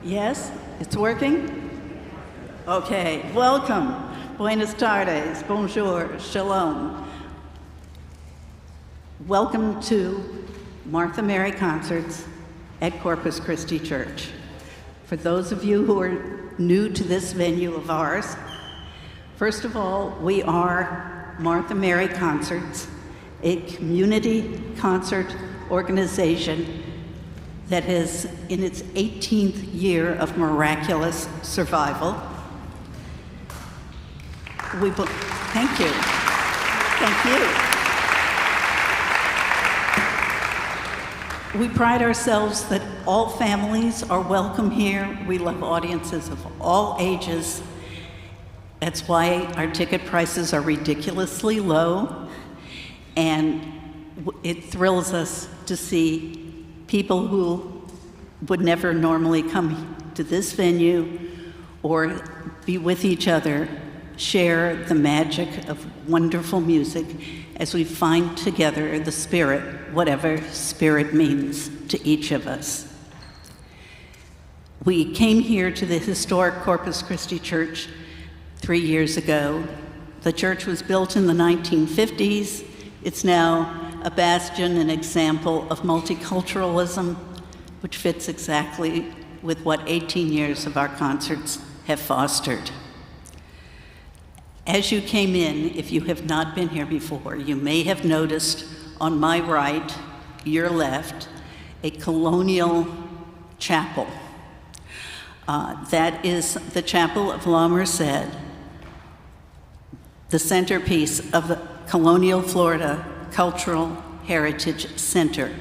Yes, it's working? Okay, welcome. Buenas tardes, bonjour, shalom. Welcome to Martha Mary Concerts at Corpus Christi Church. For those of you who are new to this venue of ours, first of all, we are Martha Mary Concerts, a community concert organization that is in its 18th year of miraculous survival. Thank you. Thank you. We pride ourselves that all families are welcome here. We love audiences of all ages. That's why our ticket prices are ridiculously low, and it thrills us to see people who would never normally come to this venue or be with each other share the magic of wonderful music as we find together the spirit, whatever spirit means to each of us. We came here to the historic Corpus Christi Church 3 years ago. The church was built in the 1950s. It's now a bastion, an example of multiculturalism, which fits exactly with what 18 years of our concerts have fostered. As you came in, if you have not been here before, you may have noticed on my right, your left, a colonial chapel. That is the Chapel of La Merced, the centerpiece of the Colonial Florida Cultural Heritage Center.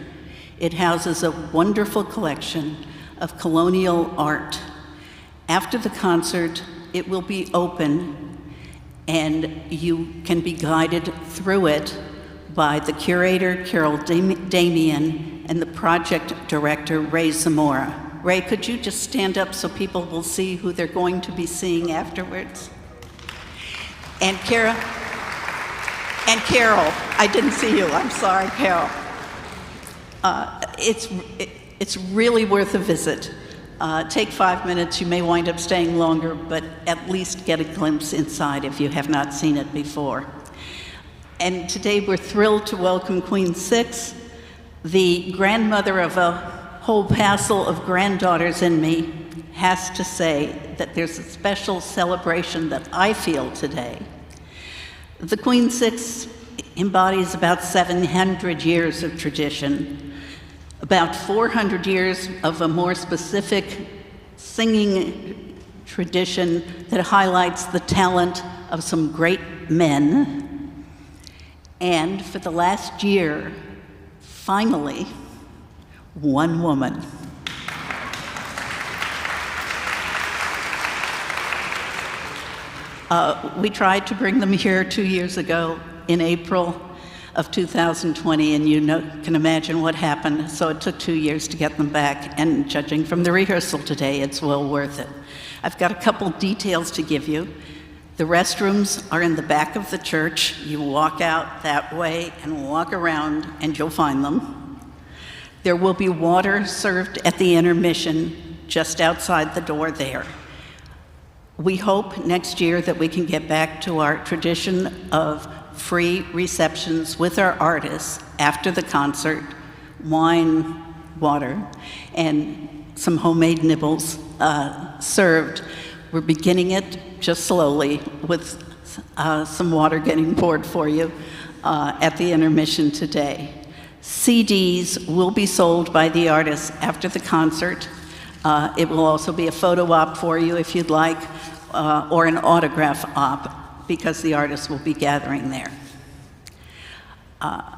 It houses a wonderful collection of colonial art. After the concert, it will be open, and you can be guided through it by the curator, Carol Damian, and the project director, Ray Zamora. Ray, could you just stand up so people will see who they're going to be seeing afterwards? And Carol, I didn't see you. I'm sorry, Carol. It's really worth a visit. Take 5 minutes. You may wind up staying longer, but at least get a glimpse inside if you have not seen it before. And today we're thrilled to welcome Queen Six, the grandmother of a whole passel of granddaughters in me, has to say that there's a special celebration that I feel today. The Queen Six embodies about 700 years of tradition, about 400 years of a more specific singing tradition that highlights the talent of some great men. And for the last year, finally, one woman. We tried to bring them here 2 years ago in April of 2020, and you can imagine what happened. So it took 2 years to get them back, and judging from the rehearsal today, it's well worth it. I've got a couple details to give you. The restrooms are in the back of the church. You walk out that way and walk around, and you'll find them. There will be water served at the intermission just outside the door there. We hope next year that we can get back to our tradition of free receptions with our artists after the concert, wine, water, and some homemade nibbles served. We're beginning it just slowly with some water getting poured for you at the intermission today. CDs will be sold by the artists after the concert. It will also be a photo op for you if you'd like, or an autograph op, because the artists will be gathering there. A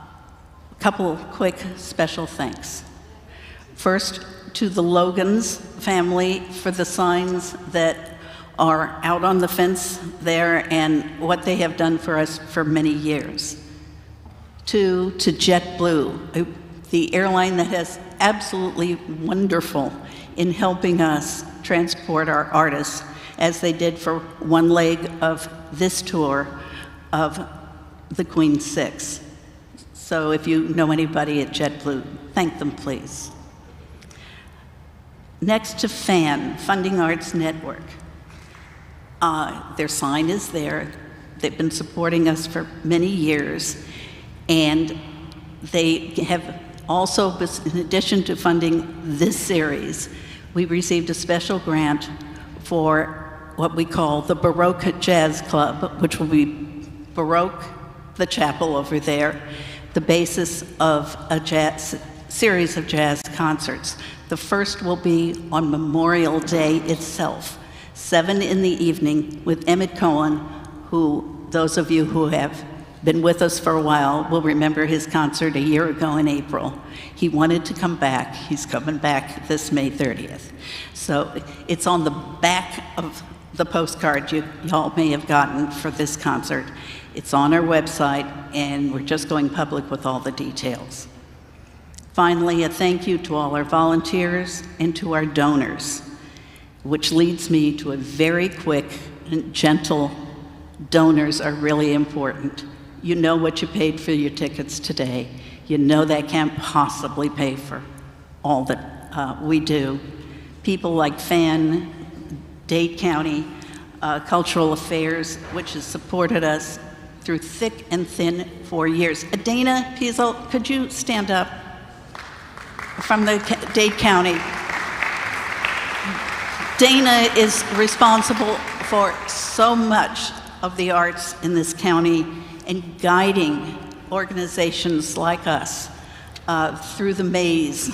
couple quick special thanks. First, to the Logans family for the signs that are out on the fence there and what they have done for us for many years. To JetBlue, the airline that is absolutely wonderful in helping us transport our artists, as they did for one leg of this tour of the Queen Six. So if you know anybody at JetBlue, thank them, please. Next to FAN, Funding Arts Network. Their sign is there. They've been supporting us for many years, and they have also, in addition to funding this series, we received a special grant for what we call the Baroque Jazz Club, which will be Baroque, the chapel over there, the basis of a series of jazz concerts. The first will be on Memorial Day itself, 7 in the evening, with Emmett Cohen, who those of you who have been with us for a while will remember his concert a year ago in April. He wanted to come back. He's coming back this May 30th. So it's on the back of the postcard y'all may have gotten for this concert. It's on our website, and we're just going public with all the details. Finally, a thank you to all our volunteers and to our donors, which leads me to a very quick and gentle, donors are really important. You know what you paid for your tickets today. You know that can't possibly pay for all that we do. People like FAN, Dade County Cultural Affairs, which has supported us through thick and thin for years. Dana Piesel, could you stand up? From the Dade County. Dana is responsible for so much of the arts in this county and guiding organizations like us through the maze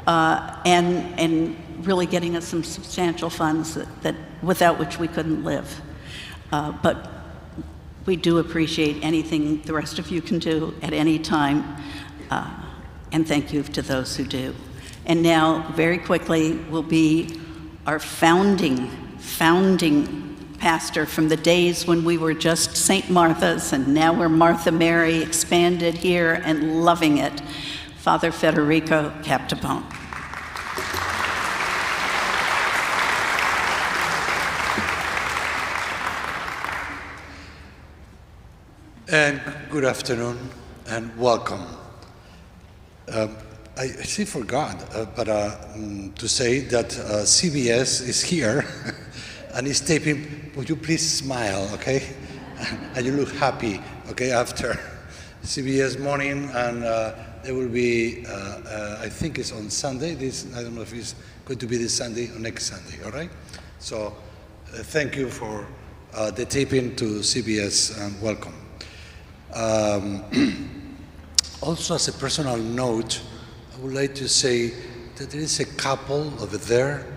and really getting us some substantial funds that without which we couldn't live. But we do appreciate anything the rest of you can do at any time, and thank you to those who do. And now, very quickly, will be our founding pastor from the days when we were just St. Martha's, and now we're Martha Mary, expanded here and loving it, Father Federico Capdepone. And good afternoon and welcome. I actually forgot to say that CBS is here and is taping. Would you please smile, okay? And you look happy, okay, after CBS morning, and there will be, I think it's on Sunday. I don't know if it's going to be this Sunday or next Sunday, all right? So thank you for the taping to CBS and welcome. Also, as a personal note, I would like to say that there is a couple over there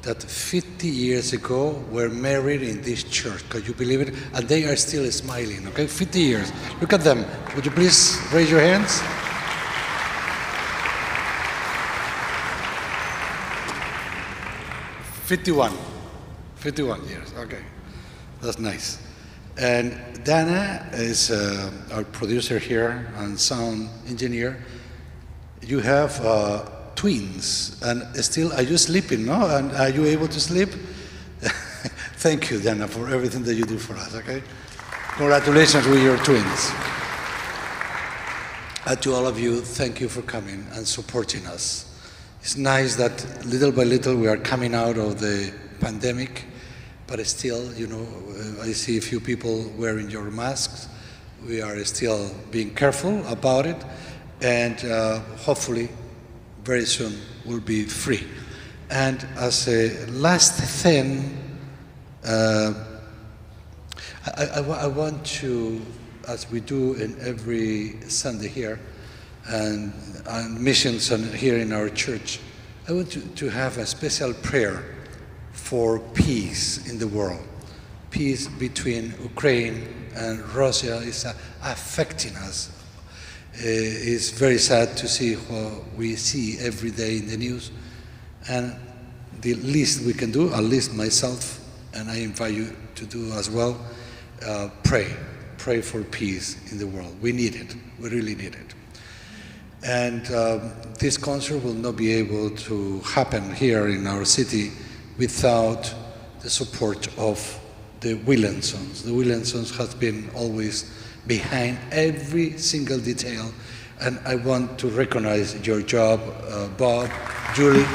that 50 years ago were married in this church. Can you believe it? And they are still smiling, okay? 50 years. Look at them. Would you please raise your hands? Fifty-one years, okay. That's nice. And Dana is our producer here and sound engineer. You have twins, and still, are you sleeping, no? And are you able to sleep? Thank you, Dana, for everything that you do for us, okay? Congratulations with your twins. And to all of you, thank you for coming and supporting us. It's nice that little by little we are coming out of the pandemic, but still, you know, I see a few people wearing your masks. We are still being careful about it, and hopefully very soon we'll be free. And as a last thing, I want to, as we do in every Sunday here, and missions here in our church, I want to have a special prayer for peace in the world. Peace between Ukraine and Russia is affecting us. It's very sad to see what we see every day in the news. And the least we can do, at least myself, and I invite you to do as well, pray. Pray for peace in the world. We need it. We really need it. And this concert will not be able to happen here in our city without the support of the Williamsons. The Williamsons has been always behind every single detail, and I want to recognize your job, Bob, Julie.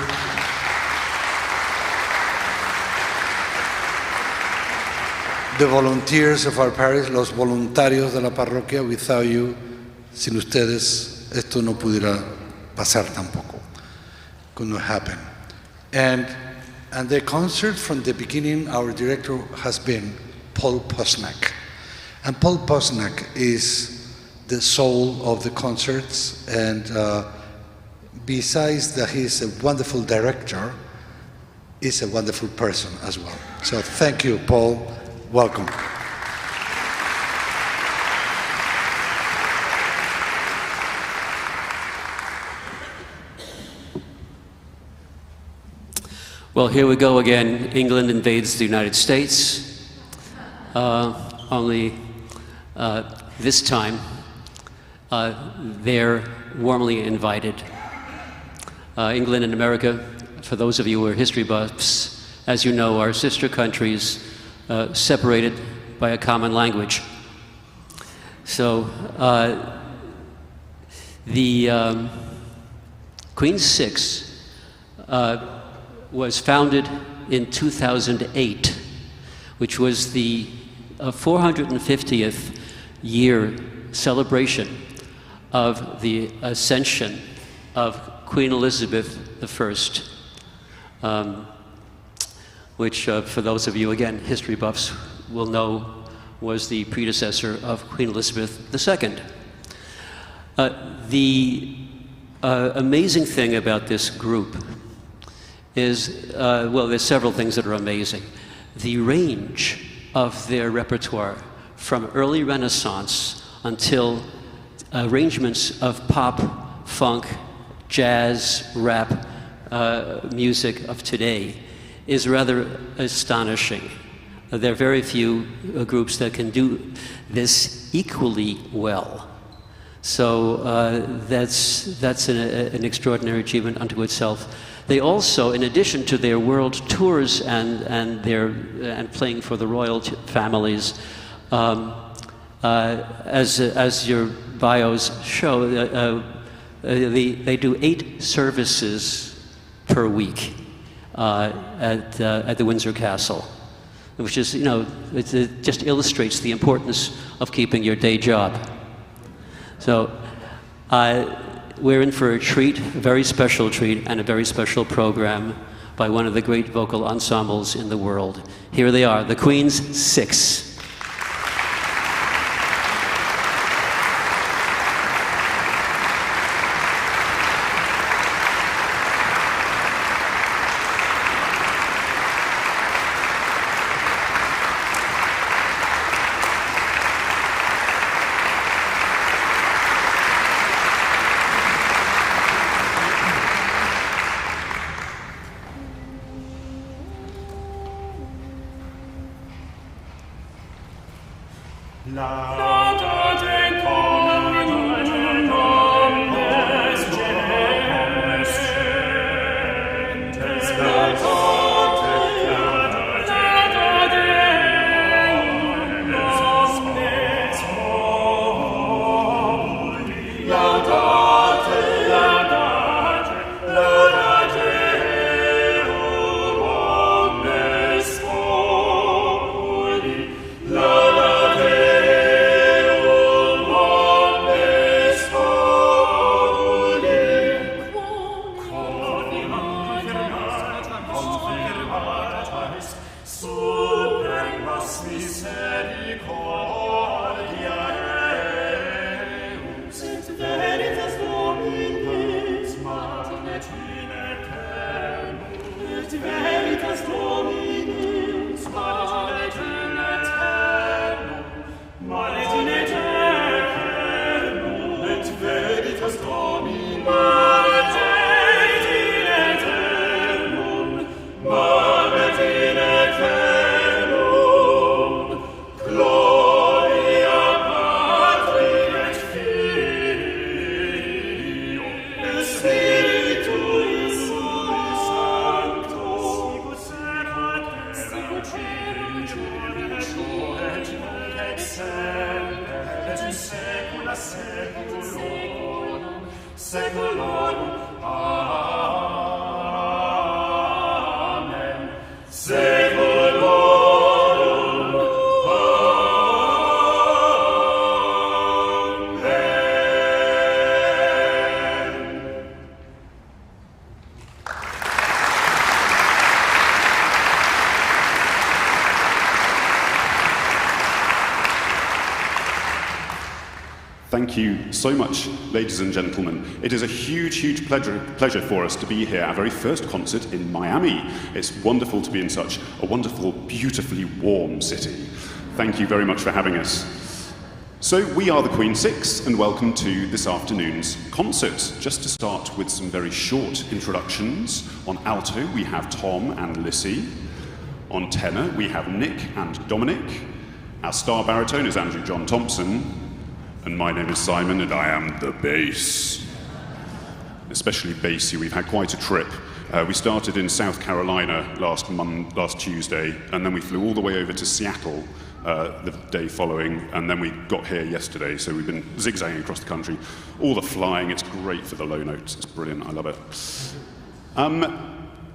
the volunteers of our parish, los voluntarios de la parroquia. Without you, sin ustedes, esto no pudiera pasar tampoco. Could not happen. And the concert from the beginning, our director has been Paul Posnack. And Paul Posnack is the soul of the concerts, and besides that he's a wonderful director, he's a wonderful person as well. So thank you, Paul. Welcome. Well, here we go again. England invades the United States. Only this time, they're warmly invited. England and America, for those of you who are history buffs, as you know, are sister countries separated by a common language. So the Queen's Six was founded in 2008, which was the 450th year celebration of the ascension of Queen Elizabeth I, which for those of you, again, history buffs will know was the predecessor of Queen Elizabeth II. The amazing thing about this group is, well, there's several things that are amazing. The range of their repertoire, from early Renaissance until arrangements of pop, funk, jazz, rap music of today, is rather astonishing. There are very few groups that can do this equally well. So that's an extraordinary achievement unto itself. They also, in addition to their world tours and playing for the royal families, as your bios show, they do 8 services per week at the Windsor Castle, which is, you know, it just illustrates the importance of keeping your day job. So we're in for a treat, a very special treat, and a very special program by one of the great vocal ensembles in the world. Here they are, the Queen's Six. Seculorum, Thank you so much, ladies and gentlemen. It is a huge, huge pleasure for us to be here, our very first concert in Miami. It's wonderful to be in such a wonderful, beautifully warm city. Thank you very much for having us. So we are the Queen Six, and welcome to this afternoon's concert. Just to start with some very short introductions. On alto, we have Tom and Lissy. On tenor, we have Nick and Dominic. Our star baritone is Andrew John Thompson. And my name is Simon, and I am the bass. Especially bassy, we've had quite a trip. We started in South Carolina last Tuesday, and then we flew all the way over to Seattle the day following, and then we got here yesterday, so we've been zigzagging across the country. All the flying, it's great for the low notes, it's brilliant, I love it.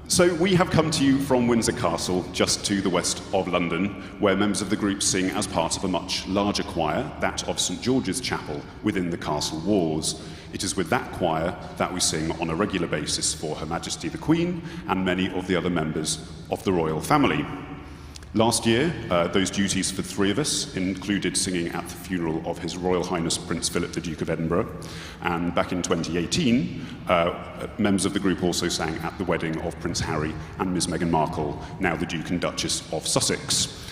So we have come to you from Windsor Castle, just to the west of London, where members of the group sing as part of a much larger choir, that of St George's Chapel, within the castle walls. It is with that choir that we sing on a regular basis for Her Majesty the Queen and many of the other members of the royal family. Last year, those duties for three of us included singing at the funeral of His Royal Highness Prince Philip, the Duke of Edinburgh. And back in 2018, members of the group also sang at the wedding of Prince Harry and Ms. Meghan Markle, now the Duke and Duchess of Sussex.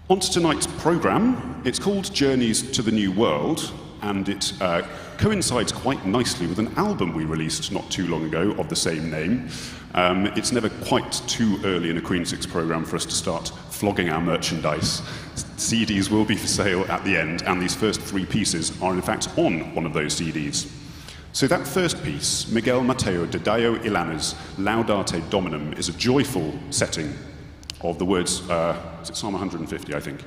On to tonight's programme. It's called Journeys to the New World, and it coincides quite nicely with an album we released not too long ago of the same name. It's never quite too early in a Queen Six programme for us to start flogging our merchandise. CDs will be for sale at the end, and these first three pieces are in fact on one of those CDs. So that first piece, Miguel Mateo de Dayo Ilana's Laudate Dominum, is a joyful setting of the words, is it Psalm 150, I think.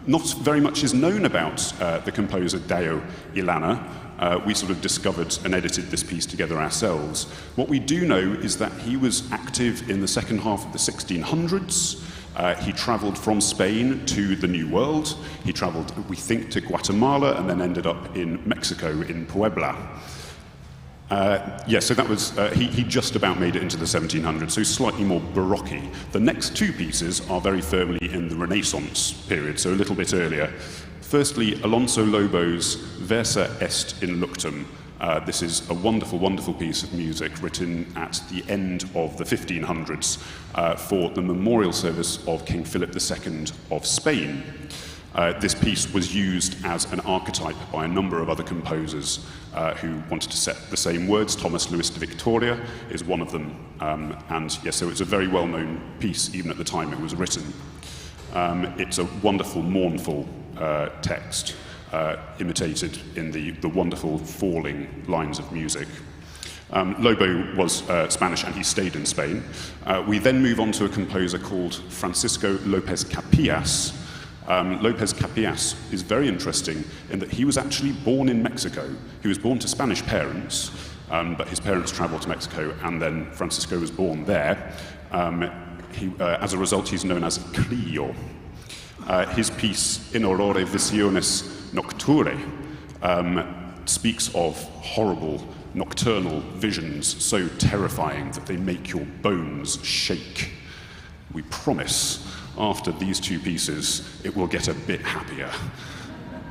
Not very much is known about the composer Dayo Ilana. We sort of discovered and edited this piece together ourselves. What we do know is that he was active in the second half of the 1600s. He travelled from Spain to the New World. He travelled, we think, to Guatemala and then ended up in Mexico, in Puebla. So that was, he just about made it into the 1700s, so slightly more Baroque. The next two pieces are very firmly in the Renaissance period, so a little bit earlier. Firstly, Alonso Lobo's Versa est in Luctum. This is a wonderful, wonderful piece of music written at the end of the 1500s for the memorial service of King Philip II of Spain. This piece was used as an archetype by a number of other composers who wanted to set the same words. Thomas Louis de Victoria is one of them. So it's a very well-known piece, even at the time it was written. It's a wonderful, mournful text, imitated in the wonderful falling lines of music. Lobo was Spanish and he stayed in Spain. We then move on to a composer called Francisco López Capillas. López Capillas is very interesting in that he was actually born in Mexico. He was born to Spanish parents, but his parents traveled to Mexico, and then Francisco was born there. As a result, he's known as Crillo. His piece, In Aurore Visiones Nocture, speaks of horrible nocturnal visions so terrifying that they make your bones shake. We promise, after these two pieces, it will get a bit happier.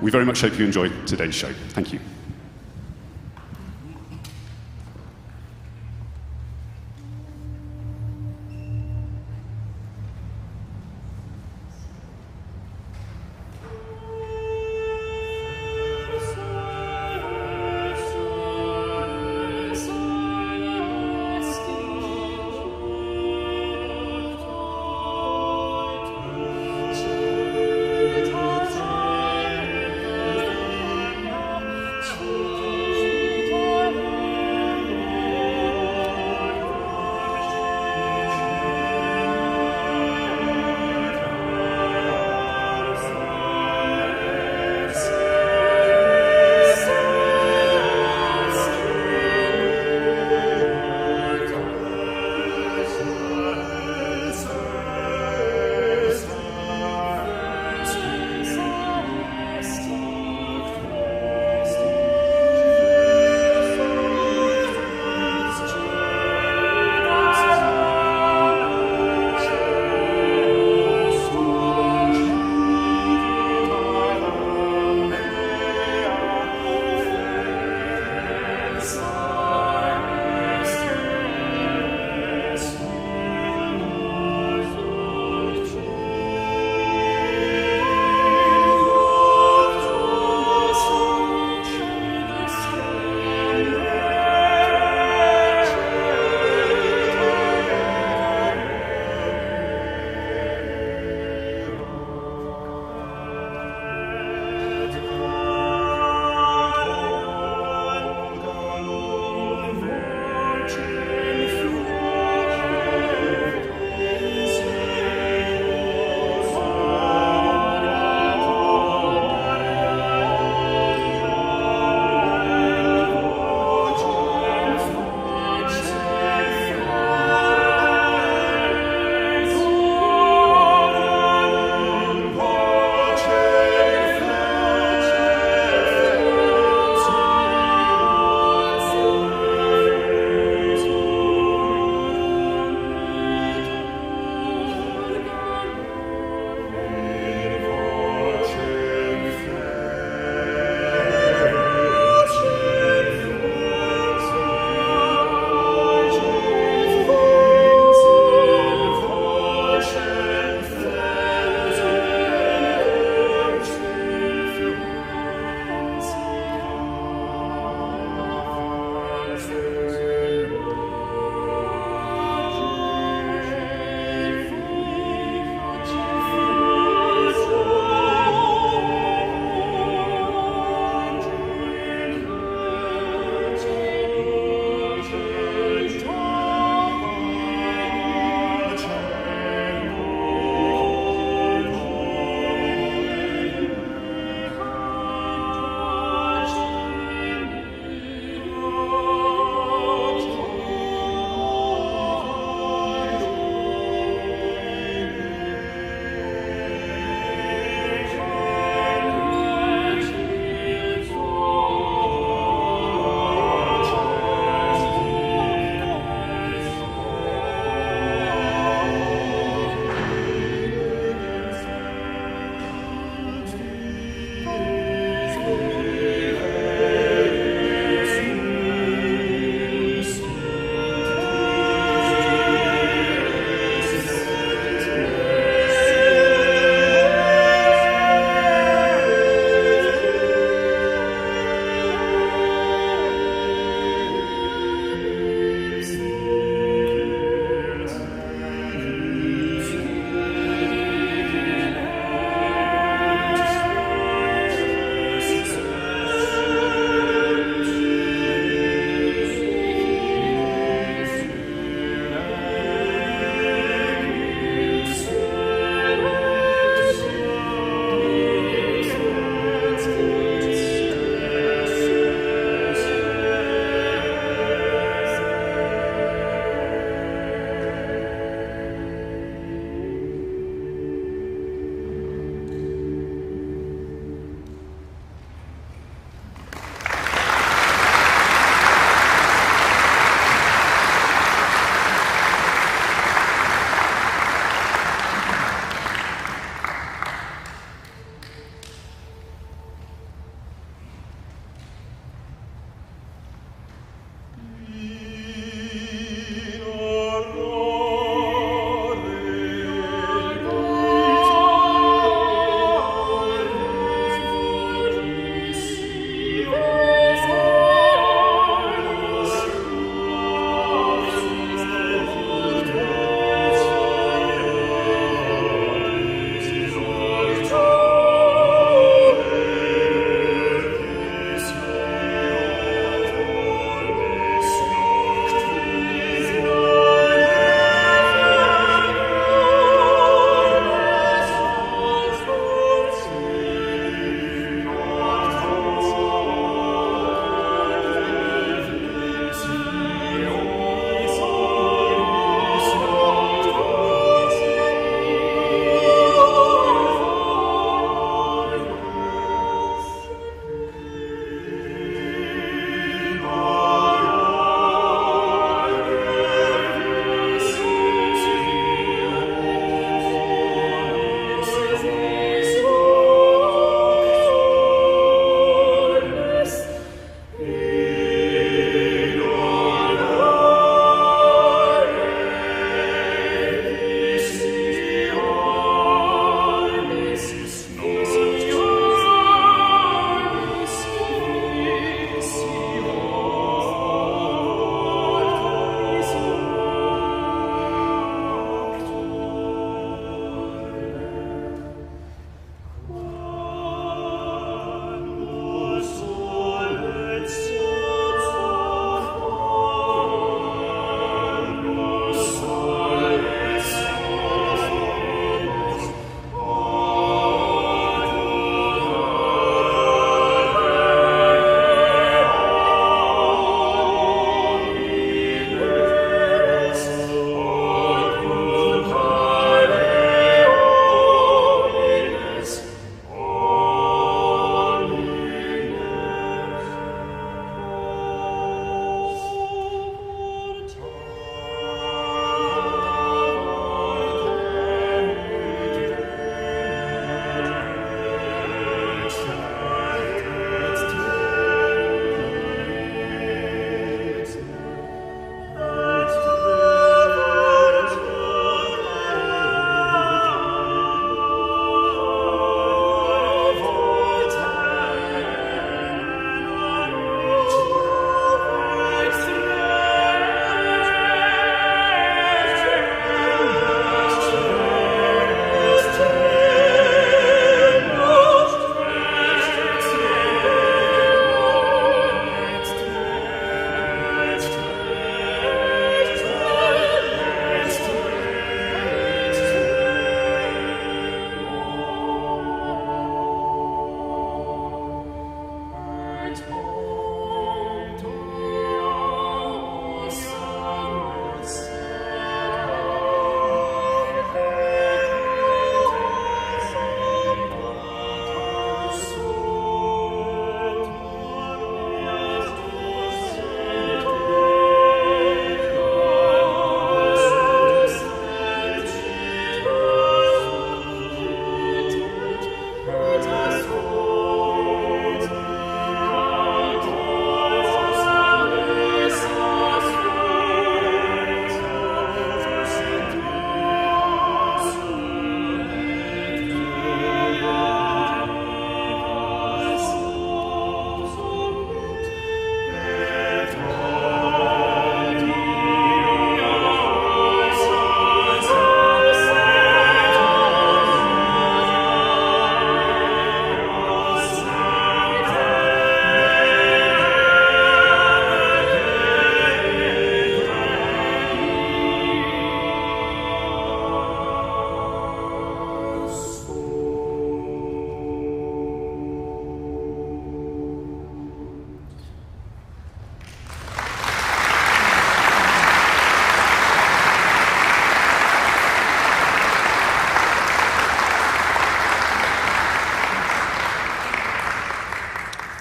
We very much hope you enjoyed today's show. Thank you.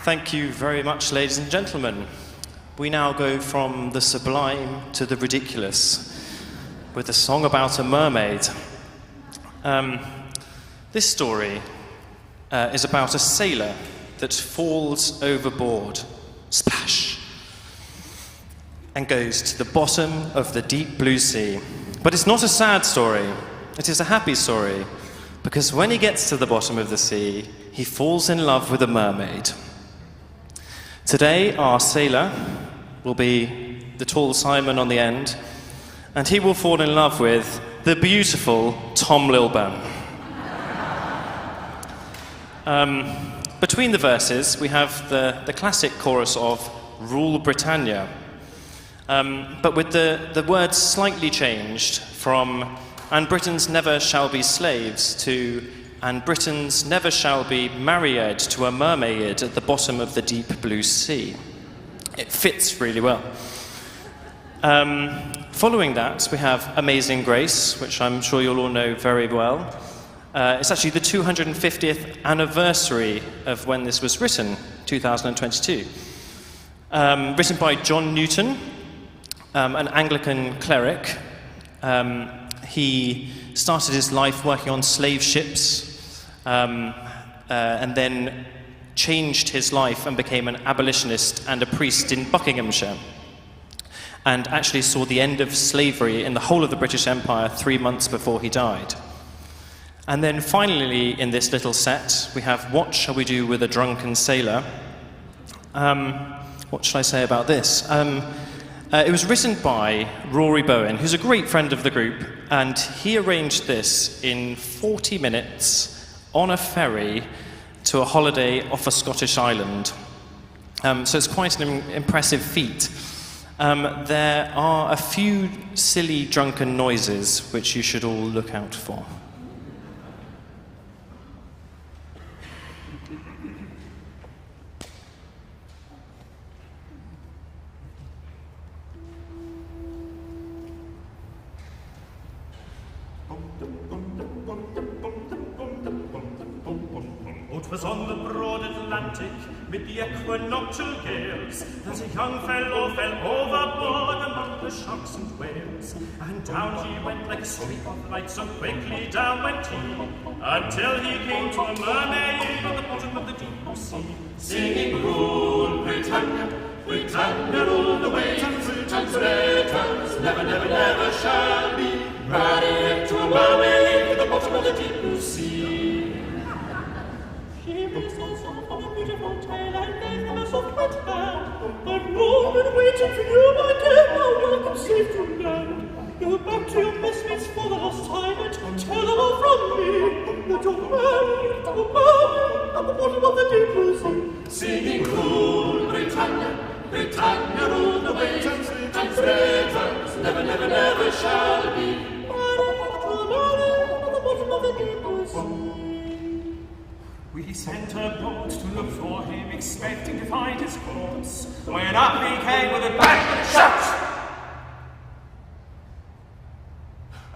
Thank you very much, ladies and gentlemen. We now go from the sublime to the ridiculous with a song about a mermaid. This story is about a sailor that falls overboard, splash, and goes to the bottom of the deep blue sea. But it's not a sad story, it is a happy story, because when he gets to the bottom of the sea, he falls in love with a mermaid. Today, our sailor will be the tall Simon on the end, and he will fall in love with the beautiful Tom Lilburn. Between the verses, we have the classic chorus of Rule Britannia, but with the words slightly changed from "And Britons never shall be slaves" to "And Britons never shall be married to a mermaid at the bottom of the deep blue sea." It fits really well. Following that, we have Amazing Grace, which I'm sure you'll all know very well. It's actually the 250th anniversary of when this was written, 2022. Written by John Newton, an Anglican cleric. He started his life working on slave ships, and then changed his life and became an abolitionist and a priest in Buckinghamshire, and actually saw the end of slavery in the whole of the British Empire 3 months before he died. And then finally, in this little set, we have What Shall We Do with a Drunken Sailor? What should I say about this? It was written by Rory Bowen, who's a great friend of the group, and he arranged this in 40 minutes on a ferry to a holiday off a Scottish island. So it's quite an impressive feat. There are a few silly drunken noises which you should all look out for. It was on the broad Atlantic, mid the equinoctial gales, that a young fellow fell overboard among the sharks and whales. And down he went like a streak of light, so quickly down went he, until he came to a mermaid at the bottom of the deep blue sea, singing, "Rule Britannia, Britannia, rule the waves, Britons, Britons, never, never, never shall be married to a mermaid at the bottom of the deep blue sea." She whistles off on a beautiful tail and gave him a soft wet hand. "I'm warm and waiting for you, my dear, now welcome safe to land. Go back to your messmates for the last time and tell them all from me that you're married to a mermaid at the bottom of the deep blue sea." Singing, "Rule Britannia, Britannia, rule the waves, and Britons never, never, never shall be married to a mermaid at the bottom of the deep blue sea." We sent a boat to look for him, expecting to find his corpse, when up he came with a bang and a shout.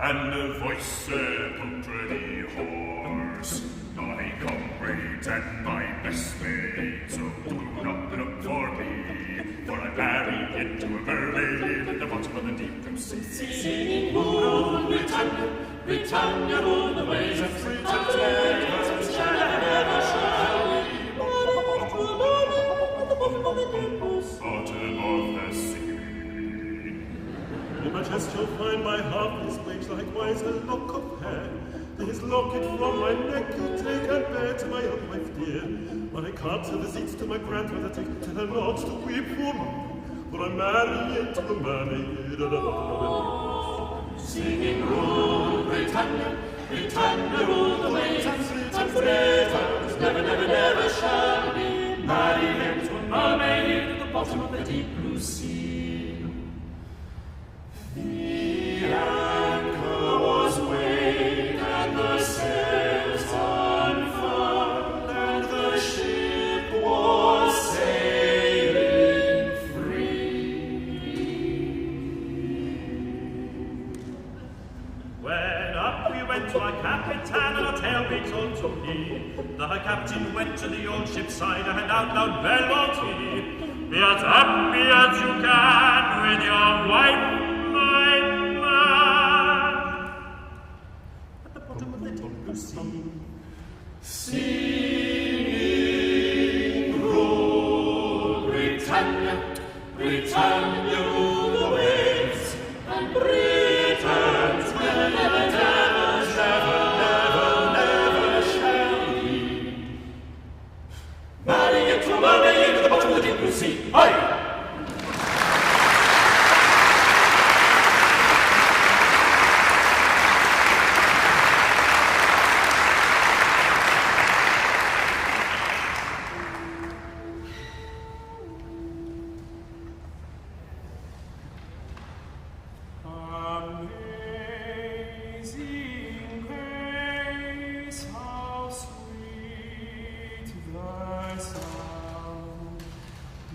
And a voice said, "Put ready horse, I come great and my best mate, so do not look for me, for I marry into a mermaid at the bottom of the deep blue sea." Singing, "Rule Britannia, Britannia, rule the waves, and Britons, Britons shall never shall be married to a mermaid at the bottom of the deep blue sea." Bottom of the sea. In my chest you'll find my half his weight, likewise a lock of hair. His locket from my neck you take and bear to my young wife dear. My cards and receipts to my grandmother take, tell her not to weep for me, for I'm marrying to a mermaid at the bottom of the sea. Singing, "Rule Britannia, Britannia, rule the waves, and Britons never, never, never shall be married to a mermaid at the bottom of the deep blue sea." The anchor was weighed and the sails unfurled, and the ship was sailing free. When up we went to our captain, and our tale we told to me, The captain went to the old ship's side and out loud bellowed he, "Be as happy as you can with your wife, my man." At the bottom of the deep blue sea, singing, roll, Britannia, Britannia, rule the waves, and Britons will never, never, never, never, never shall be. Marry it to marry at the bottom of the deep blue sea. Aye! Amazing grace, how sweet the sound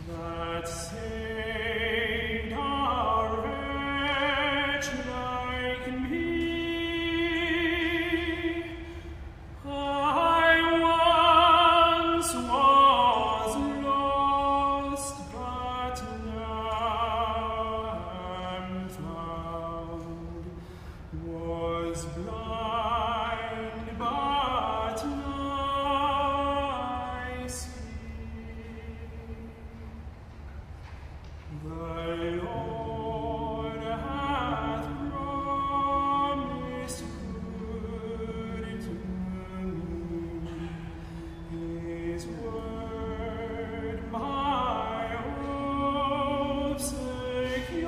that saved a wretch like me. I once was lost, but now am found. Was blind, but now I see. The Lord hath promised good to me. His word my hope secures.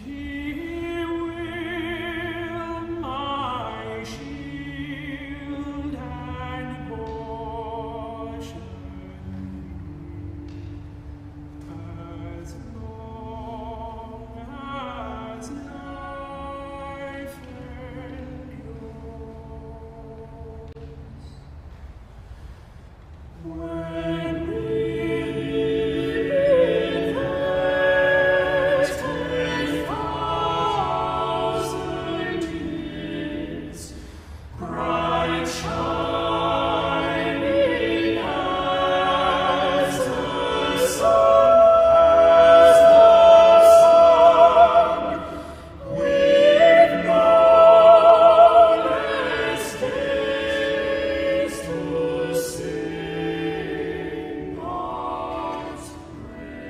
He will my shield and portion. As long as life endures. When we first 10,000 years, bright shining as the sun, with knowledge days to sing God's praise.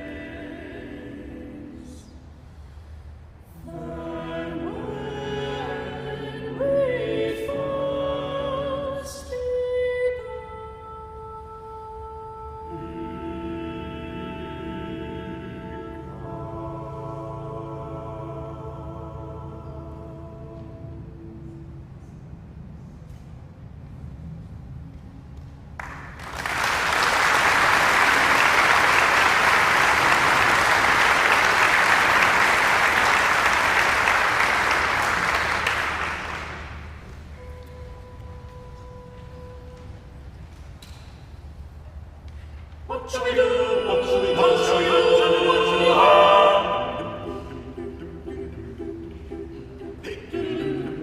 Then when we first What shall we do? What shall we do? What shall we do? What shall we do?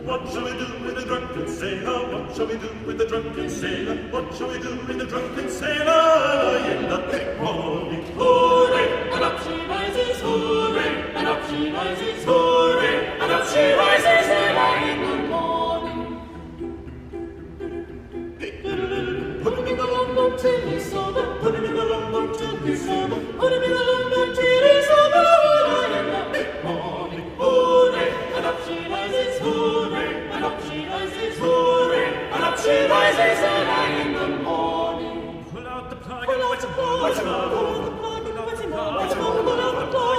What shall we do with the drunken sailor? What shall we do with the drunken sailor? What shall we do with the drunken sailor? In the thick morning, hooray! And up she rises, hooray! And up she rises, hooray! And up she rises early in the morning. Put him in the longboat till he's sober. Put him in the longboat till he's sober. Put him in the longboat till he's sober. Early in the big morning, hooray! And up she rises, hooray! And up she rises, hooray! And up she rises early in the morning. Pull out the plug, pull out the plug, pull out the plug, pull out the plug, pull out the plug, pull out the plug,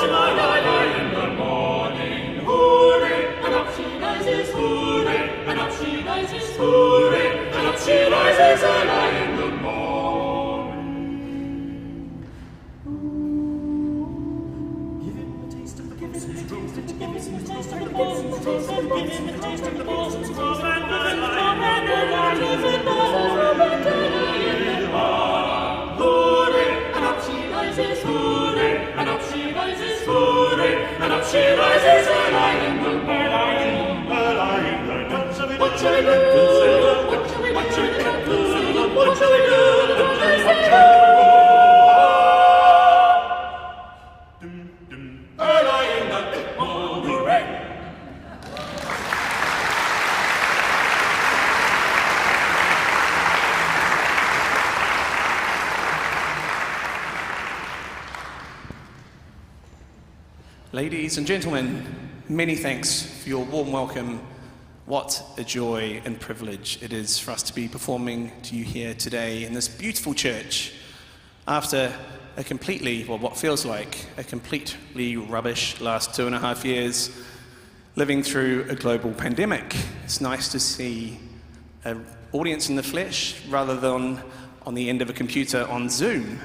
early in the morning, hooray! And up she rises, hooray! And up she rises, hooray! And up she rises early in the morning. Give him a taste of the bosun's drum, give him a taste of the bosun's drum, give him a taste of the bosun's drum, and hooray! And up she rises, hooray! And up she rises, hooray! And up she rises early in the morning, early in the morning. What shall we do? What shall we do? What shall we do? What shall we do? Early in the morning rain. Ladies and gentlemen, many thanks for your warm welcome. What a joy and privilege it is for us to be performing to you here today in this beautiful church after a completely, well, what feels like a completely rubbish last 2.5 years, living through a global pandemic. It's nice to see an audience in the flesh rather than on the end of a computer on Zoom.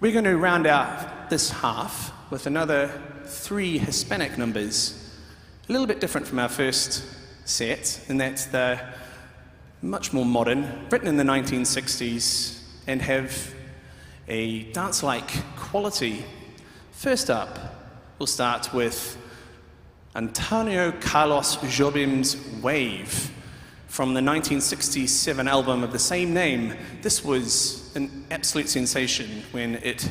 We're going to round out this half with another 3 Hispanic numbers, a little bit different from our first set, in that they're much more modern, written in the 1960s, and have a dance-like quality. First up, we'll start with Antonio Carlos Jobim's Wave from the 1967 album of the same name. This was an absolute sensation when it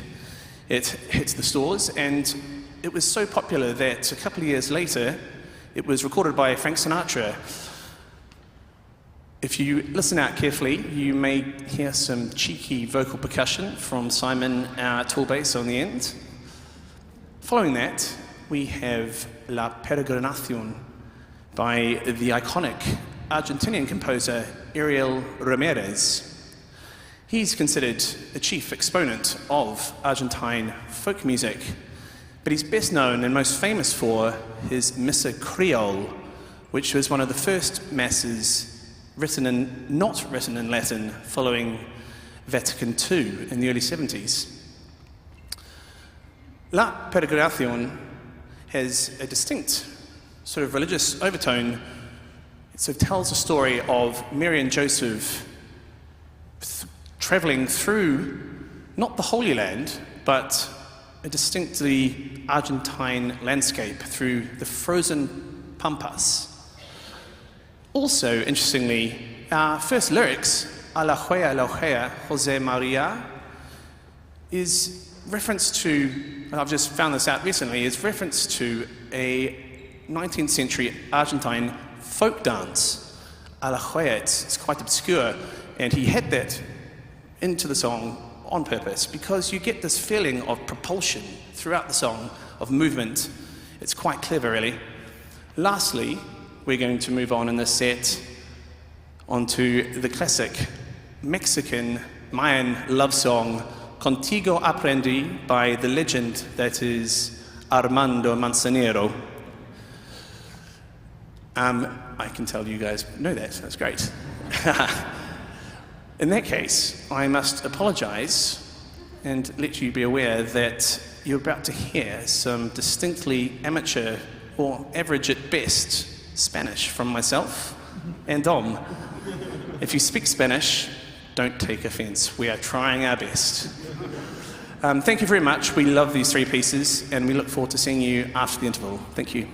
hit the stores, and it was so popular that a couple of years later, it was recorded by Frank Sinatra. If you listen out carefully, you may hear some cheeky vocal percussion from Simon, our tall bass on the end. Following that, we have La Peregrinación by the iconic Argentinian composer Ariel Ramirez. He's considered a chief exponent of Argentine folk music, but he's best known and most famous for his Missa Creole, which was one of the first masses not written in Latin following Vatican II in the early 70s. La Peregrinación has a distinct sort of religious overtone. It sort of tells a story of Mary and Joseph traveling through not the Holy Land, but a distinctly Argentine landscape through the frozen pampas. Also, interestingly, our first lyrics, A la Huella, Jose Maria, is reference to, I've just found this out recently, is reference to a 19th century Argentine folk dance. A la Huella, it's quite obscure, and he had that into the song on purpose because you get this feeling of propulsion throughout the song, of movement. It's quite clever, really. Lastly, we're going to move on in this set onto the classic Mexican Mayan love song Contigo Aprendí by the legend that is Armando Manzanero. I can tell you guys know that, that's great. In that case, I must apologize and let you be aware that you're about to hear some distinctly amateur or average at best Spanish from myself and Dom. If you speak Spanish, don't take offense. We are trying our best. Thank you very much. We love these 3 pieces, and we look forward to seeing you after the interval. Thank you.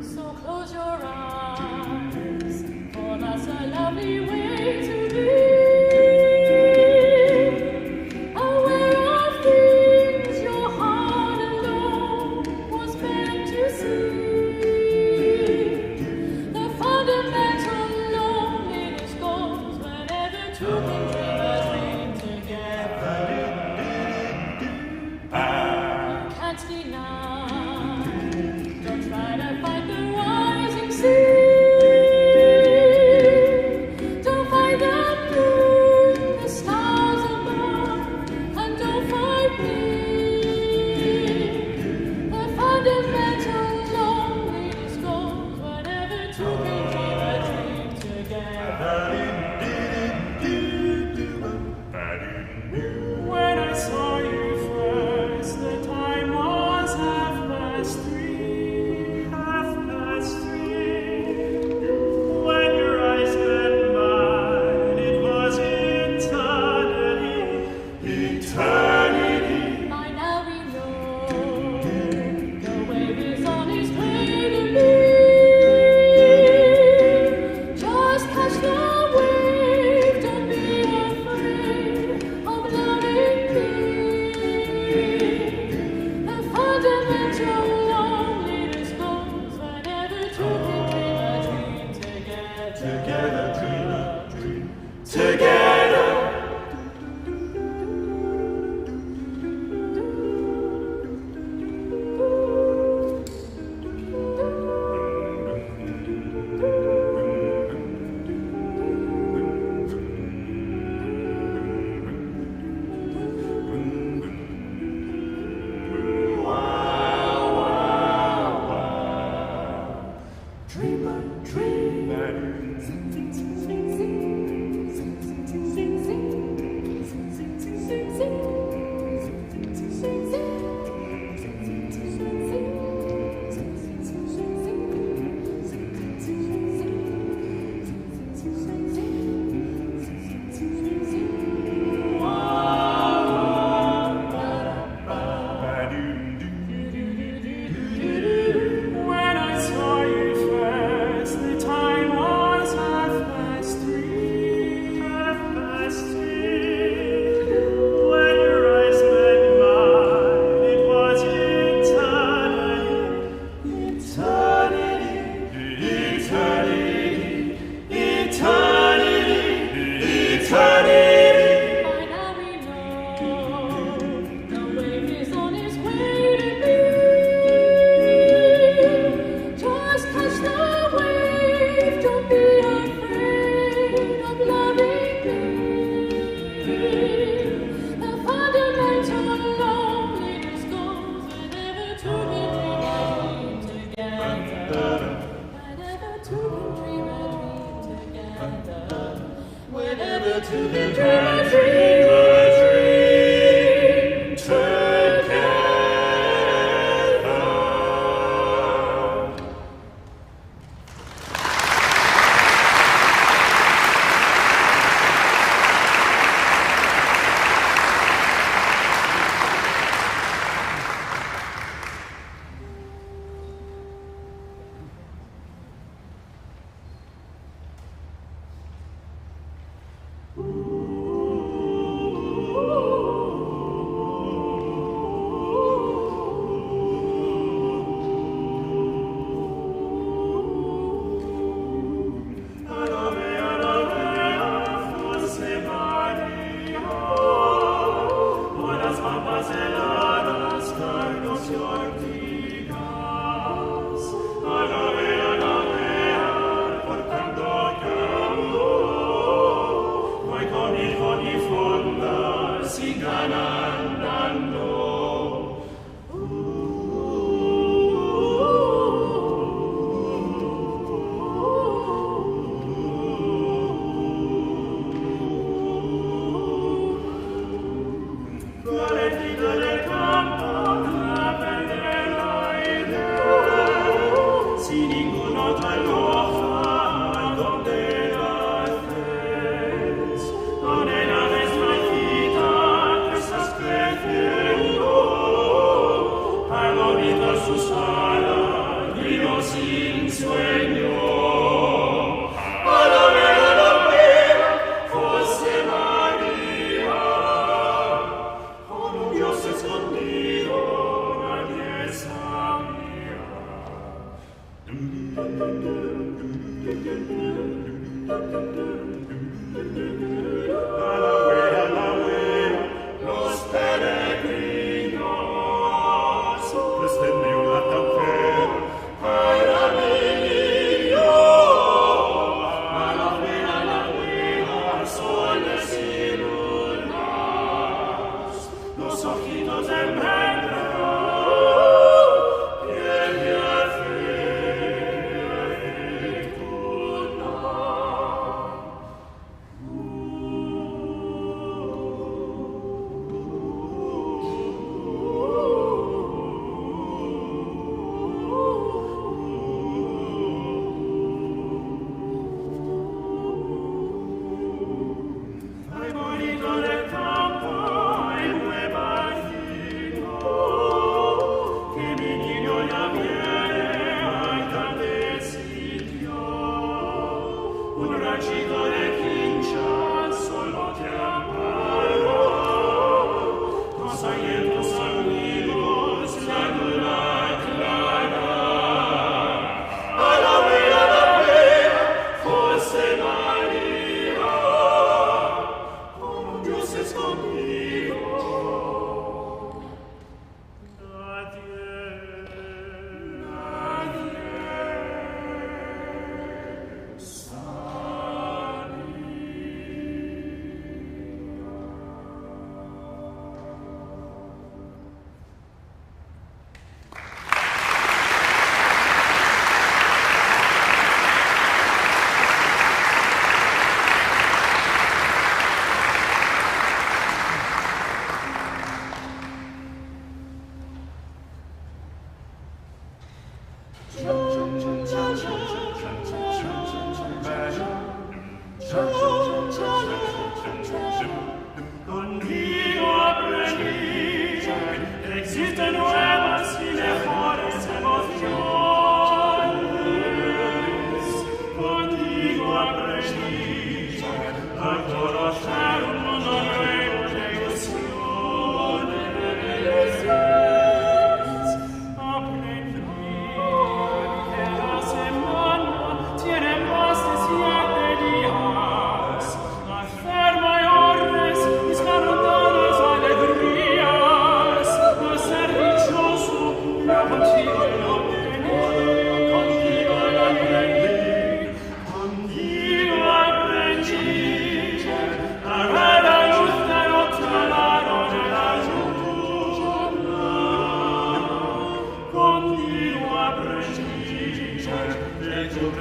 So close your eyes, for that's a lovely way to be. Aware of things your heart alone was meant to see. The fundamental loneliness goes whenever 2 things ever dream together. You can't deny. Try to fight the rising sea. Don't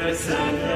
Presente,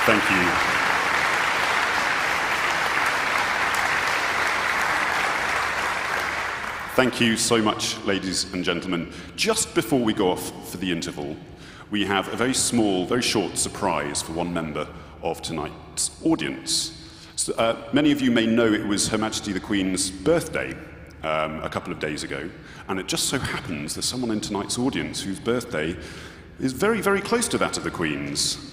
Thank you. Thank you so much, ladies and gentlemen. Just before we go off for the interval, we have a very small, very short surprise for one member of tonight's audience. So, many of you may know it was Her Majesty the Queen's birthday a couple of days ago, and it just so happens there's someone in tonight's audience whose birthday is very, very close to that of the Queen's.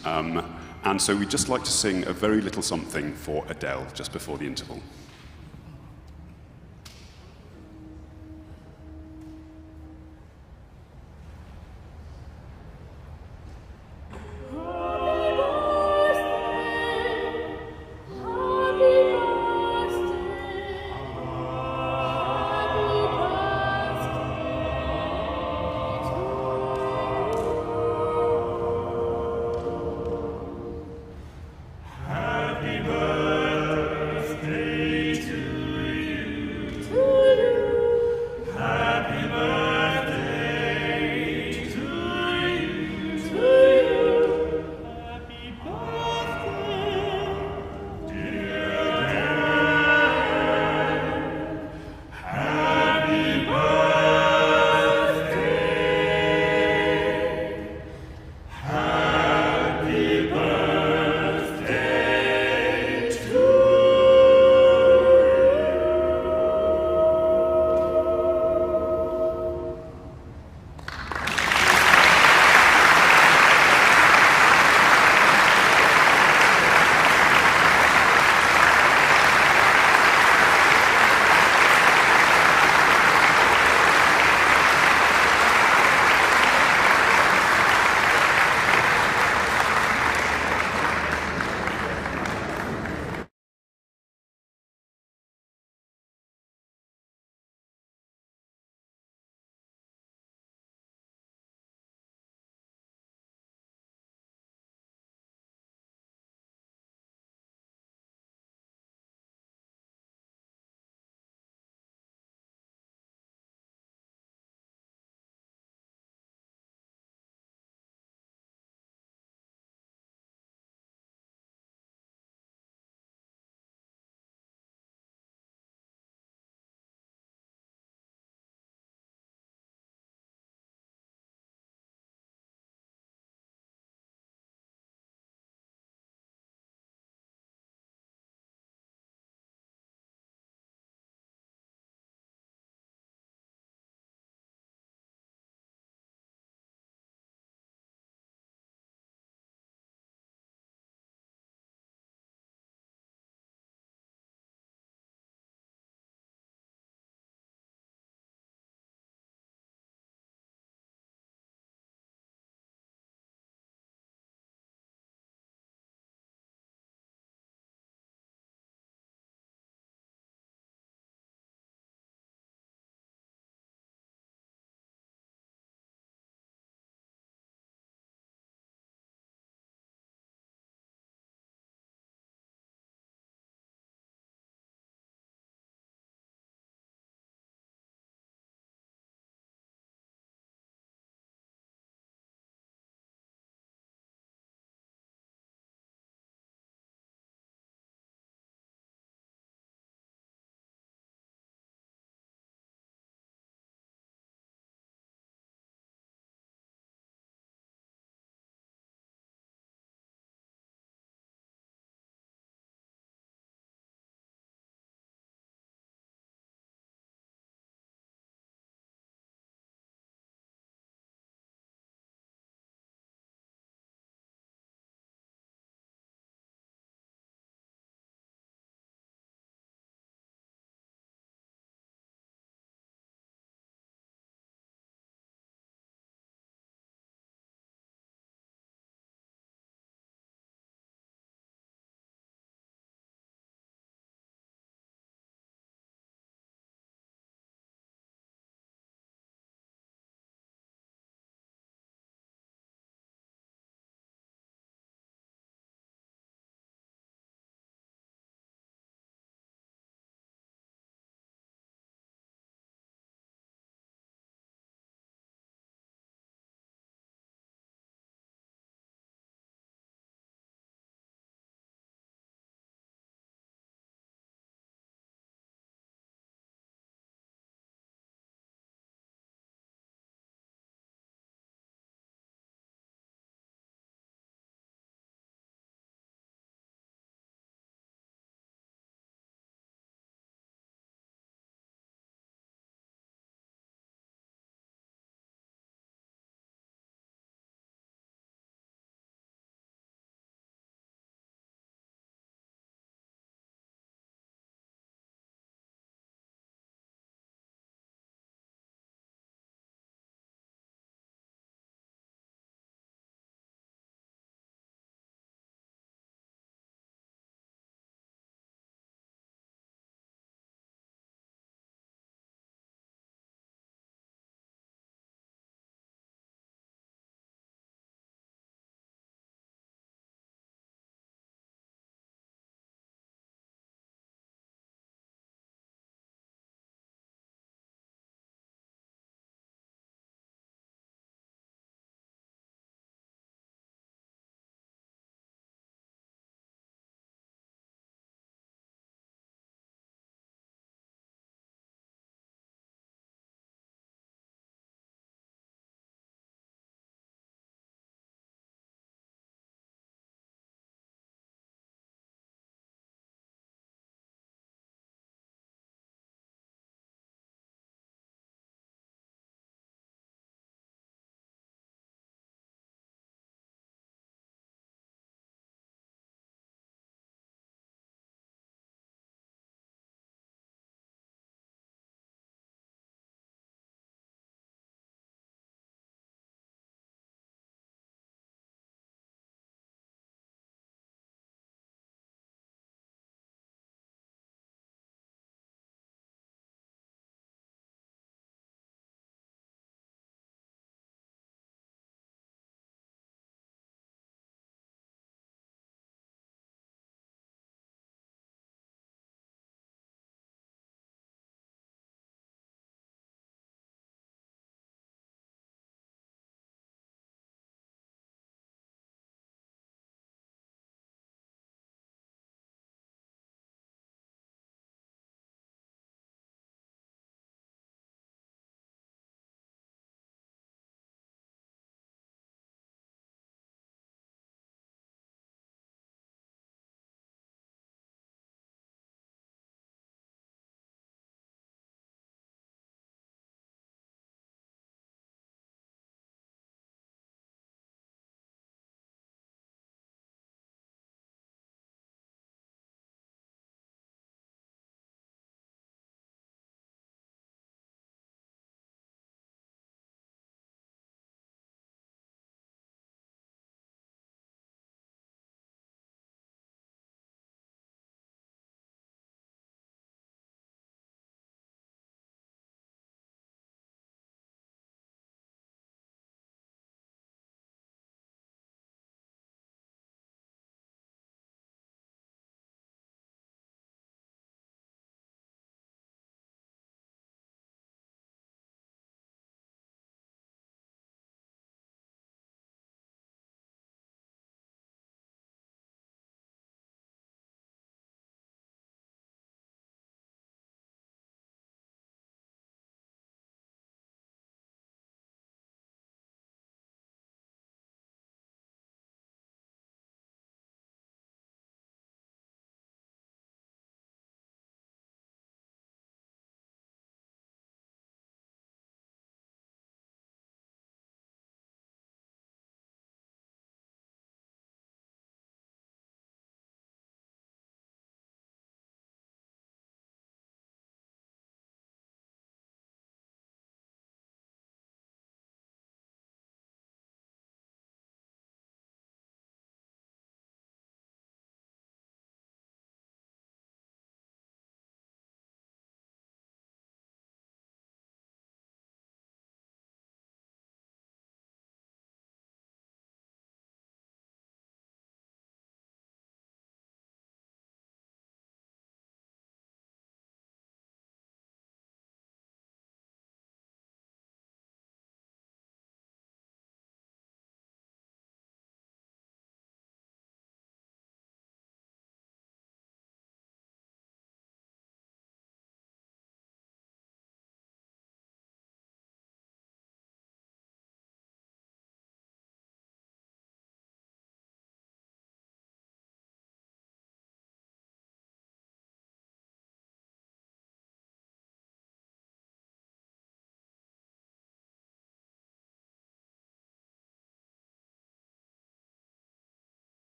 And so we'd just like to sing a very little something for Adele just before the interval. Happy birthday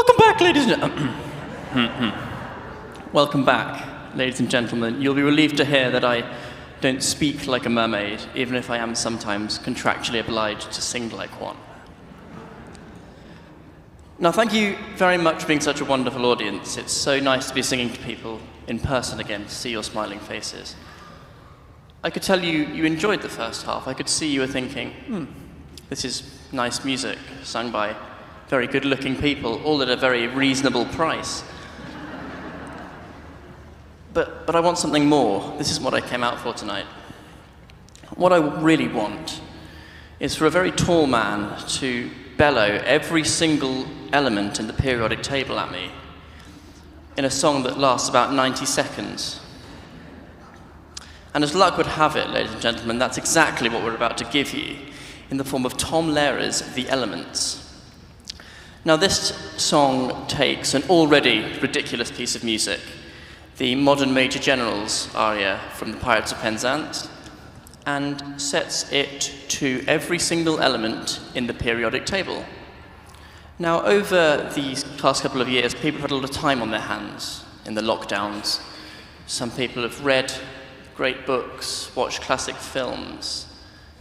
Welcome back, ladies and Welcome back, ladies and gentlemen. You'll be relieved to hear that I don't speak like a mermaid, even if I am sometimes contractually obliged to sing like one. Now, thank you very much for being such a wonderful audience. It's so nice to be singing to people in person again, to see your smiling faces. I could tell you enjoyed the first half. I could see you were thinking, this is nice music, sung by very good-looking people, all at a very reasonable price. But I want something more. This is what I came out for tonight. What I really want is for a very tall man to bellow every single element in the periodic table at me in a song that lasts about 90 seconds. And as luck would have it, ladies and gentlemen, that's exactly what we're about to give you in the form of Tom Lehrer's The Elements. Now, this song takes an already ridiculous piece of music, the modern Major General's aria from the Pirates of Penzance, and sets it to every single element in the periodic table. Now, over these past couple of years, people have had a lot of time on their hands in the lockdowns. Some people have read great books, watched classic films,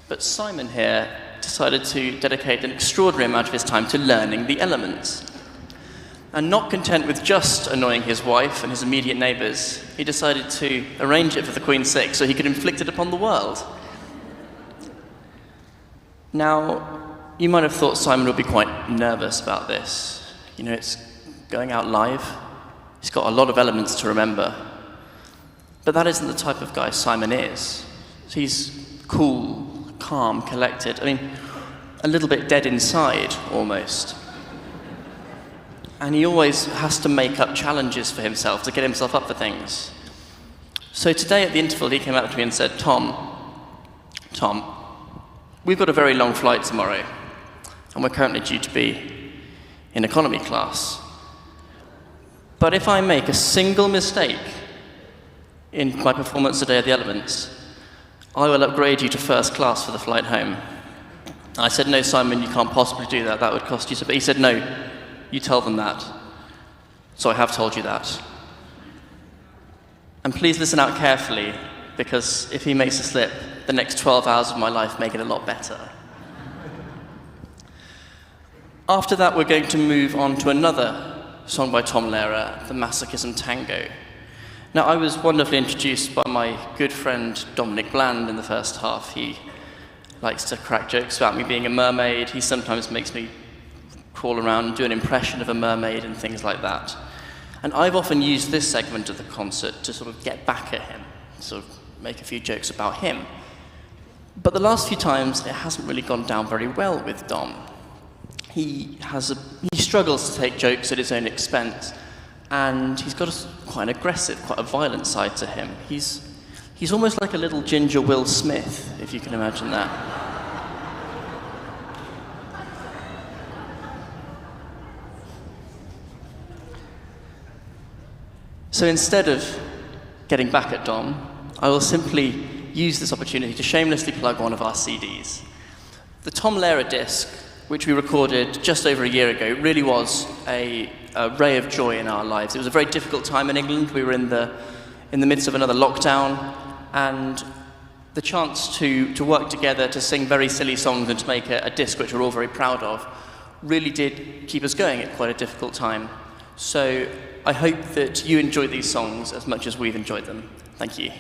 but Simon here decided to dedicate an extraordinary amount of his time to learning the elements. And not content with just annoying his wife and his immediate neighbours, he decided to arrange it for the Queen's sake so he could inflict it upon the world. Now, you might have thought Simon would be quite nervous about this. You know, it's going out live. He's got a lot of elements to remember. But that isn't the type of guy Simon is. He's cool, calm, collected. I mean, a little bit dead inside, almost. And he always has to make up challenges for himself to get himself up for things. So today at the interval, he came up to me and said, Tom, we've got a very long flight tomorrow, and we're currently due to be in economy class. But if I make a single mistake in my performance today at the Elements, I will upgrade you to first class for the flight home. I said, no, Simon, you can't possibly do that. That would cost you so. But he said, no, you tell them that. So I have told you that. And please listen out carefully, because if he makes a slip, the next 12 hours of my life make it a lot better. After that, we're going to move on to another song by Tom Lehrer, The Masochism Tango. Now, I was wonderfully introduced by my good friend Dominic Bland in the first half. He likes to crack jokes about me being a mermaid. He sometimes makes me crawl around and do an impression of a mermaid and things like that. And I've often used this segment of the concert to sort of get back at him, sort of make a few jokes about him. But the last few times, it hasn't really gone down very well with Dom. He struggles to take jokes at his own expense, and he's got quite an aggressive, quite a violent side to him. He's almost like a little ginger Will Smith, if you can imagine that. So instead of getting back at Dom, I will simply use this opportunity to shamelessly plug one of our CDs. The Tom Lehrer disc, which we recorded just over a year ago, really was a ray of joy in our lives. It was a very difficult time in England. We were in the midst of another lockdown, and the chance to work together to sing very silly songs and to make a disc which we're all very proud of really did keep us going at quite a difficult time. So I hope that you enjoy these songs as much as we've enjoyed them. Thank you.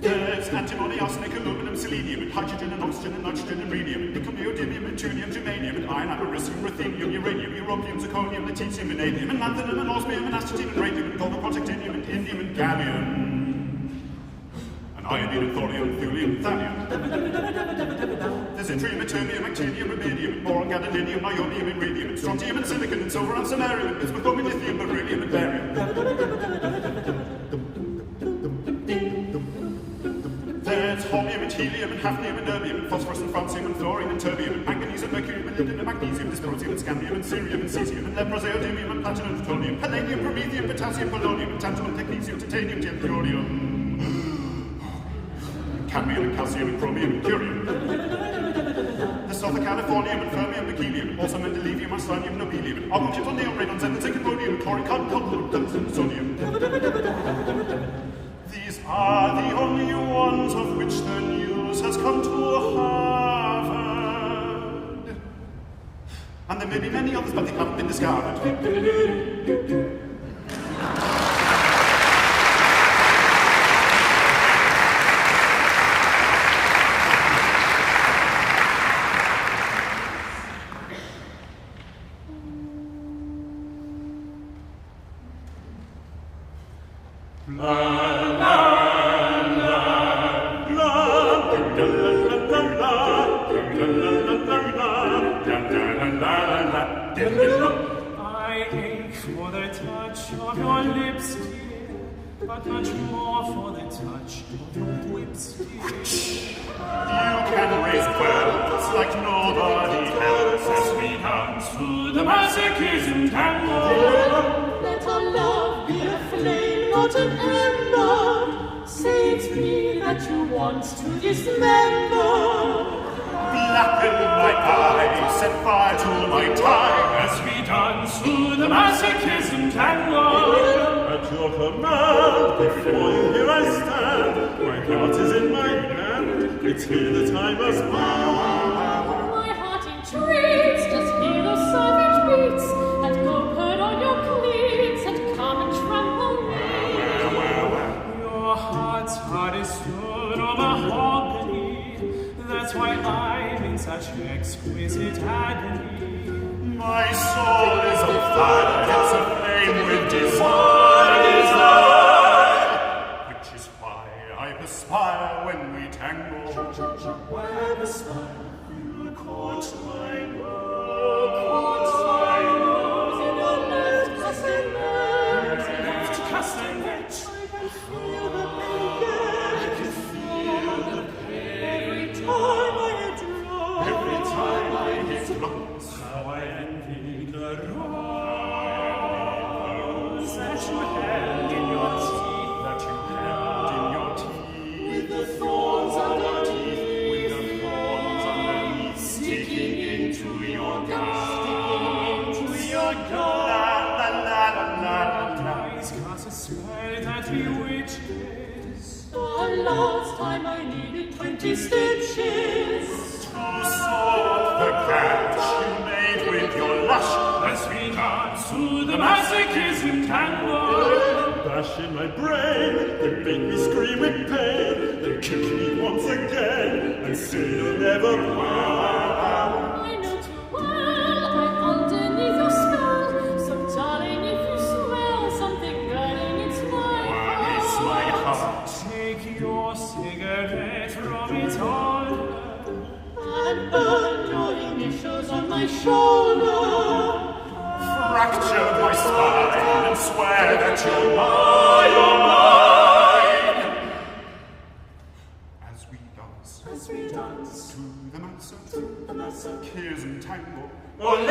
There's antimony, arsenic, aluminum, selenium, and hydrogen, and oxygen, and nitrogen, and rhenium, nickel, neodymium, and thorium, germanium, and iron, americium, ruthenium, uranium, europium, zirconium, lutetium, and vanadium, and lanthanum, and osmium, and astatine, and radium, and gold, protactinium, and indium, and gallium. Iodine and thorium, thulium, and thallium. There's yttrium, ytterbium, actinium, rubidium, boron, gadolinium, ionium, and radium, and strontium, and silicon, and silver, and samarium, and bismuth, lithium, beryllium, and barium. There's holmium, and helium and hafnium and erbium and phosphorus and francium and fluorine and terbium and manganese and mercurium and lead and magnesium, dysprosium and scandium and cerium and cesium and leproseodymium and platinum and plutonium, palladium, promethium, potassium, polonium and tantalum, technetium, titanium, mercurium, cadmium and calcium and chromium and curium. The sulfur californium and fermium, berkelium, also mendelevium, arsenium, nobelium, argon, plutonium, radon, zinc, ammonium, chlorine, carbon, carbon, tungsten, sodium. These are the only ones of which the news has come to Harvard. And there may be many others, but they haven't been discovered. I ache for the touch of your lips, dear, but much more for the touch of your whips, dear. You can raise bells like nobody else as we dance through the masochism tango. Let our love be a flame, not an ember. Say it's me that you want to dismember. Blacken my eyes, set fire to my time as we dance through the masochism tango. At your command, before you here I stand. My heart is in my hand, it's here that I must bow. My heart entreats, just hear the savage beats that go put on your cleats and come and trample me. Your heart's heart is stone or mahogany. That's why I'm in such exquisite agony. My soul is on fire, it's aflame with desire, which is why I perspire when we tango. Why I perspire? You caught my Caught my nose in your left castanet. left castanet. I can feel the pain, I can feel the pain. Every time I hit wrong. every time I hit wrongs. How I envy the rose that you held in your teeth, That you held in your teeth, With the thorns underneath. with the thorns underneath, sticking into your gown, Into your La la la la la la. eyes cast a spell that bewitches. The last time I needed 20 stitches. Too soft the catch you made with your lash As we dance through the masochism tango. bash in my brain, they make me scream with pain, they kick me once again and say you'll never wow. I know too well I'm underneath your spell. So darling, if you smell something burning, it's my It's my heart. heart. Take your cigarette from its holder. And burn your initials on my shoulder. Fracture my spine and swear that you're mine. As we dance to the masochism tango. Ole!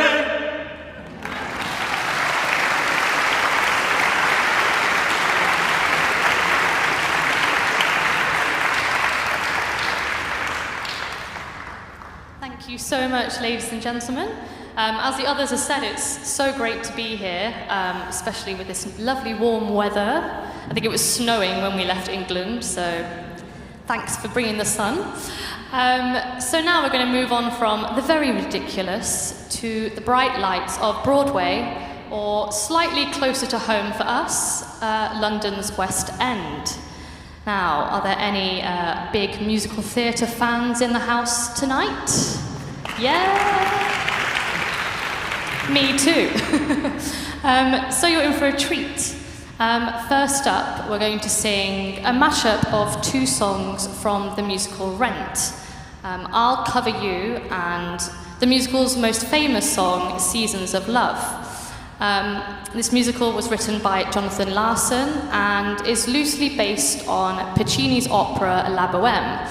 Thank you so much, ladies and gentlemen. As the others have said, it's so great to be here, especially with this lovely warm weather. I think it was snowing when we left England, so thanks for bringing the sun. So now we're going to move on from the very ridiculous to the bright lights of Broadway, or slightly closer to home for us, London's West End. Now, are there any big musical theatre fans in the house tonight? Yeah? Me too. So you're in for a treat. First up, we're going to sing a mashup of two songs from the musical Rent. I'll Cover You and the musical's most famous song, Seasons of Love. This musical was written by Jonathan Larson and is loosely based on Puccini's opera La Bohème,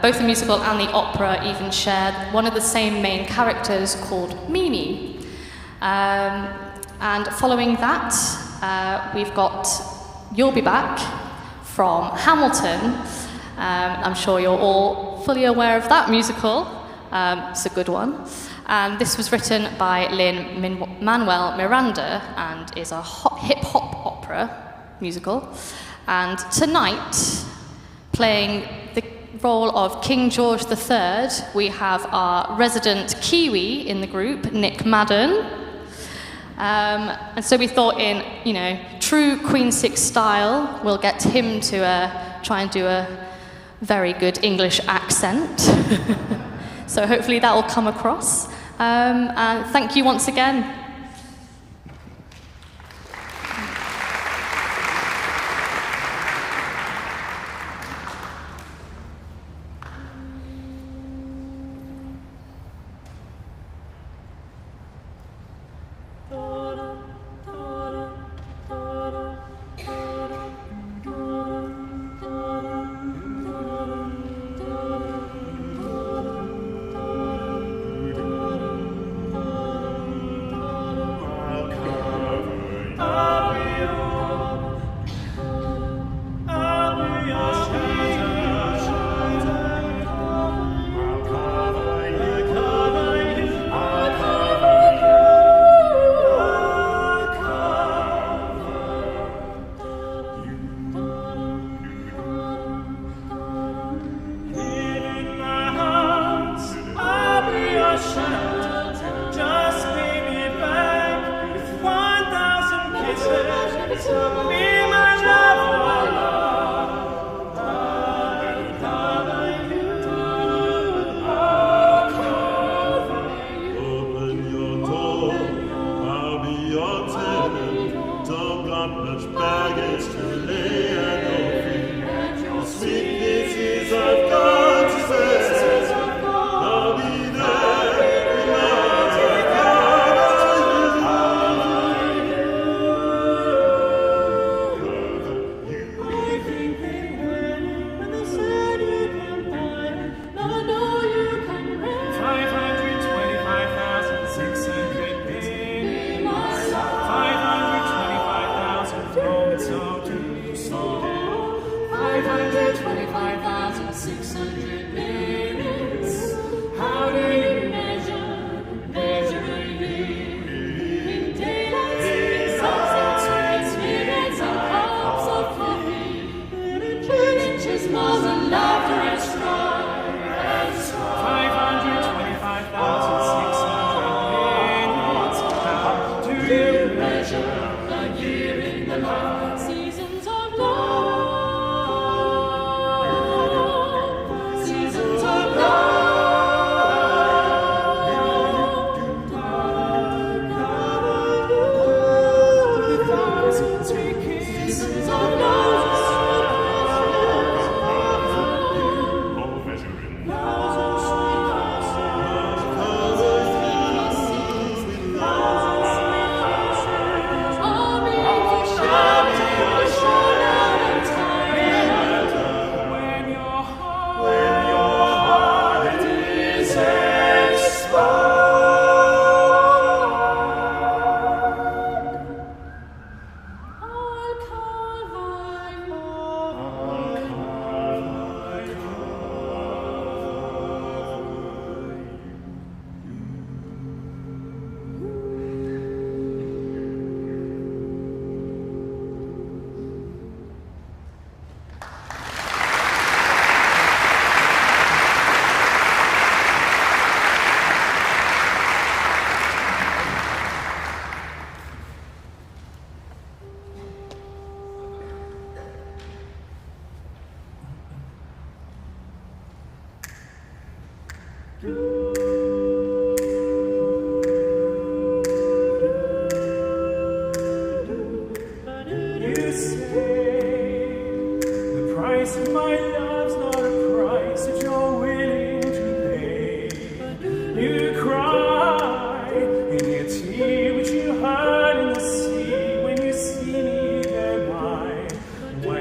Both the musical and the opera even shared one of the same main characters called Mimi. And following that, we've got You'll Be Back from Hamilton. I'm sure you're all fully aware of that musical. It's a good one. And this was written by Lin-Manuel Miranda and is a hip-hop opera musical. And tonight, playing the role of King George III, we have our resident Kiwi in the group, Nick Madden. And so we thought in, true Queen Six style, we'll get him to try and do a very good English accent. So hopefully that will come across. And thank you once again.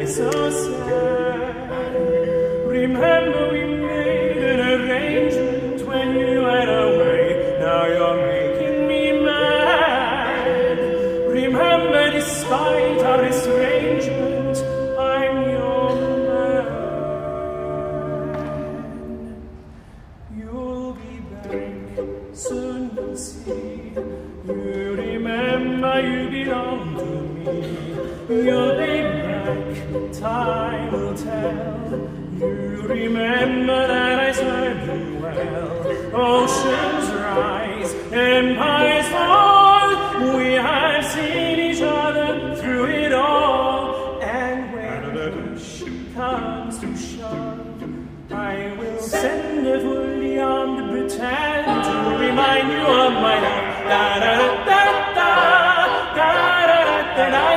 So sad. Remember soon you'll see. You remember you belong to me. You'll be back, time will tell. You remember that I served you well. Oceans rise, empires fall. We have seen each other through it all. And when push comes to shove, I will send a fully armed battalion to remind you of my love. Da da da da da da da da da da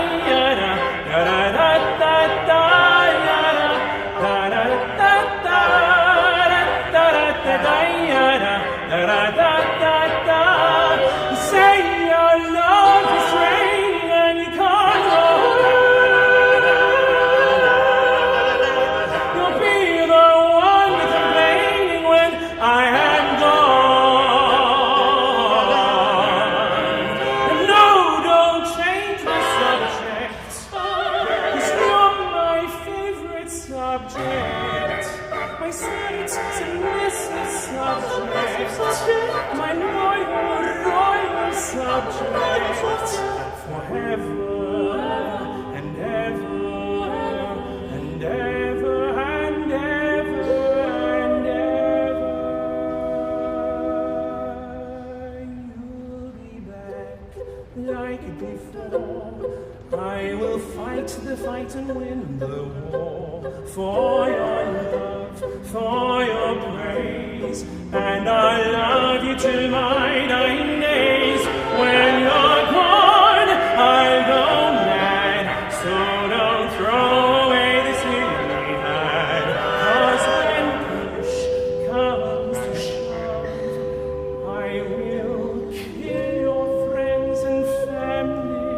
da da. Say your love is raining and you can't go. You'll be the one complaining when I am gone. And no, don't change the subject, 'cause you're my favorite subject. My sweet, submissive subject, my royal subject, forever and ever and ever and ever and ever. You'll be back like before. I will fight the fight and win the war for your love, for your praise, and I love you till my dying days. When you're gone, I'll go mad, so don't throw away this feeling we had. 'Cause when push comes to shove, I will kill your friends and family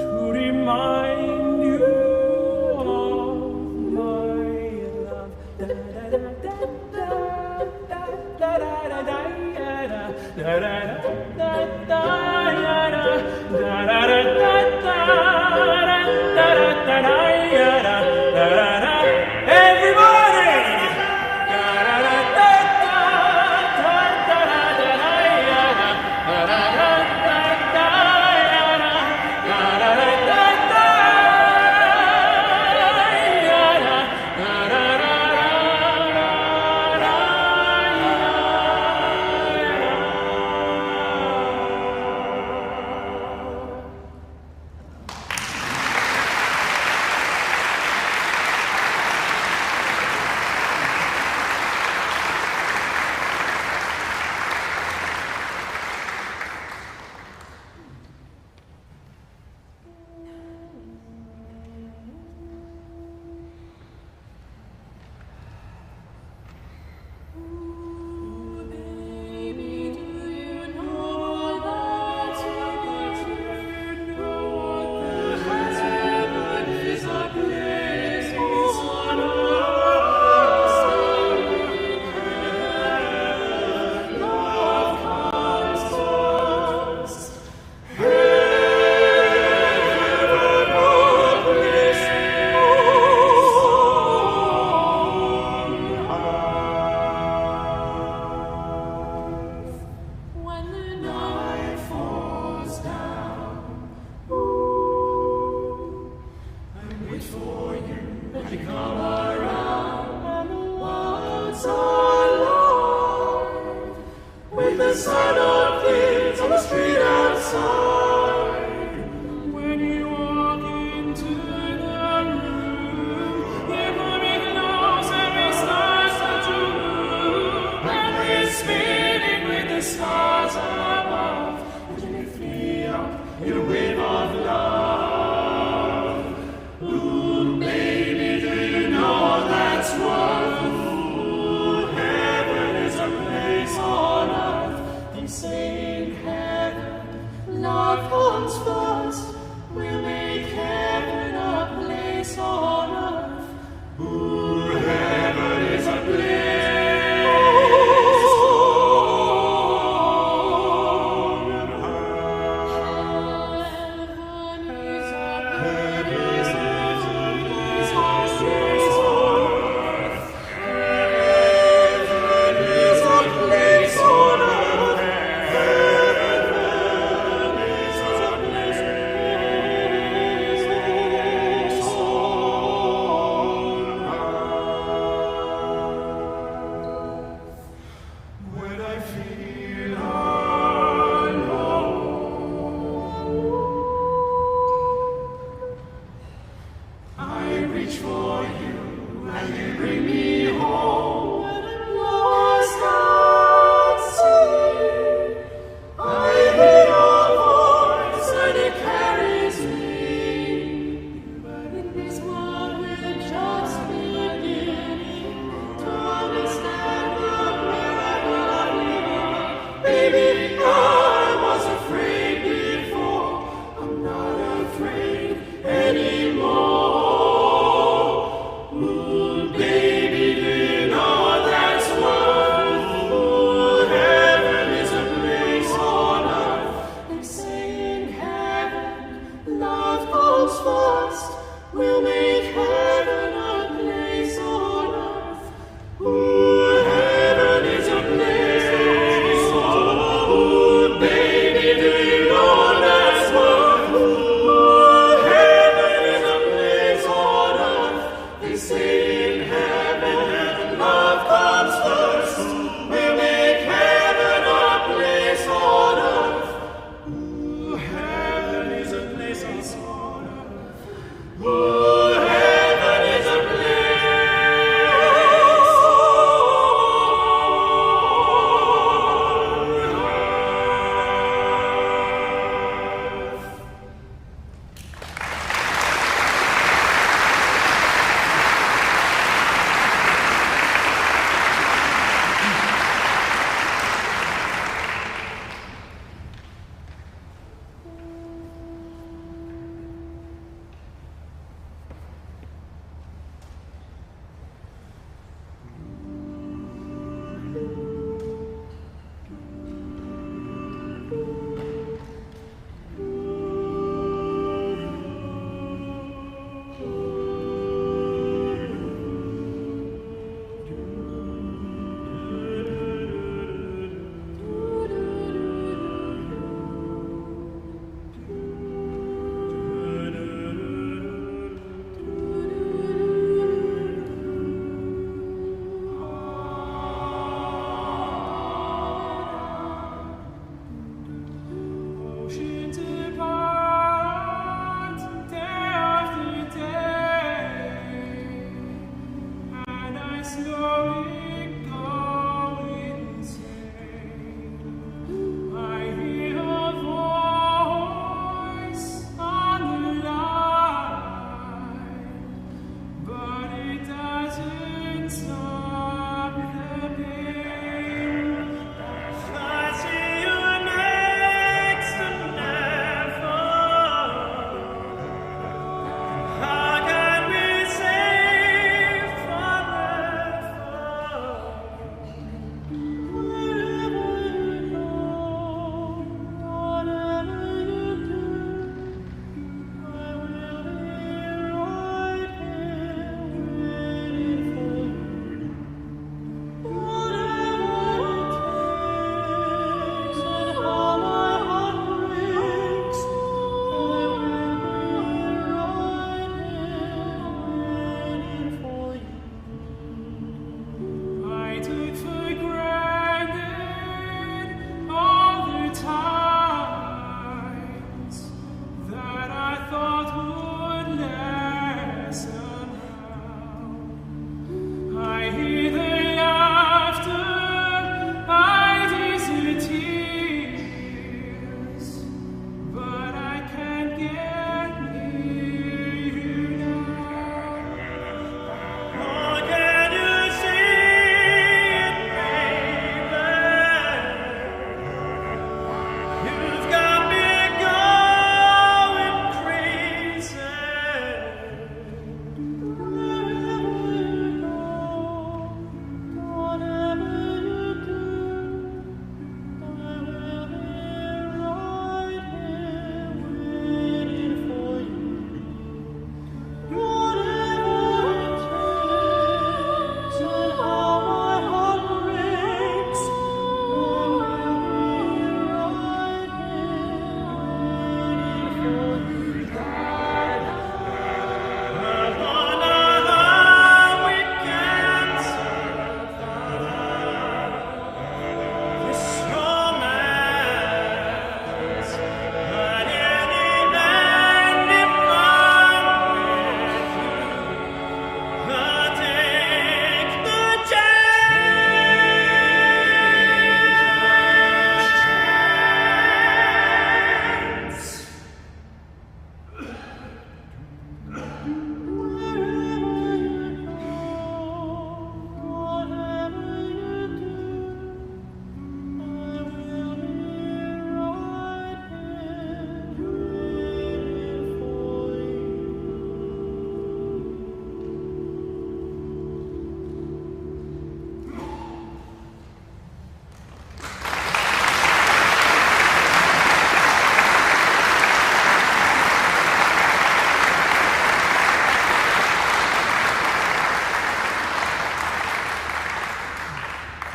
to remind you of my love. Da da da da da da da da da da da da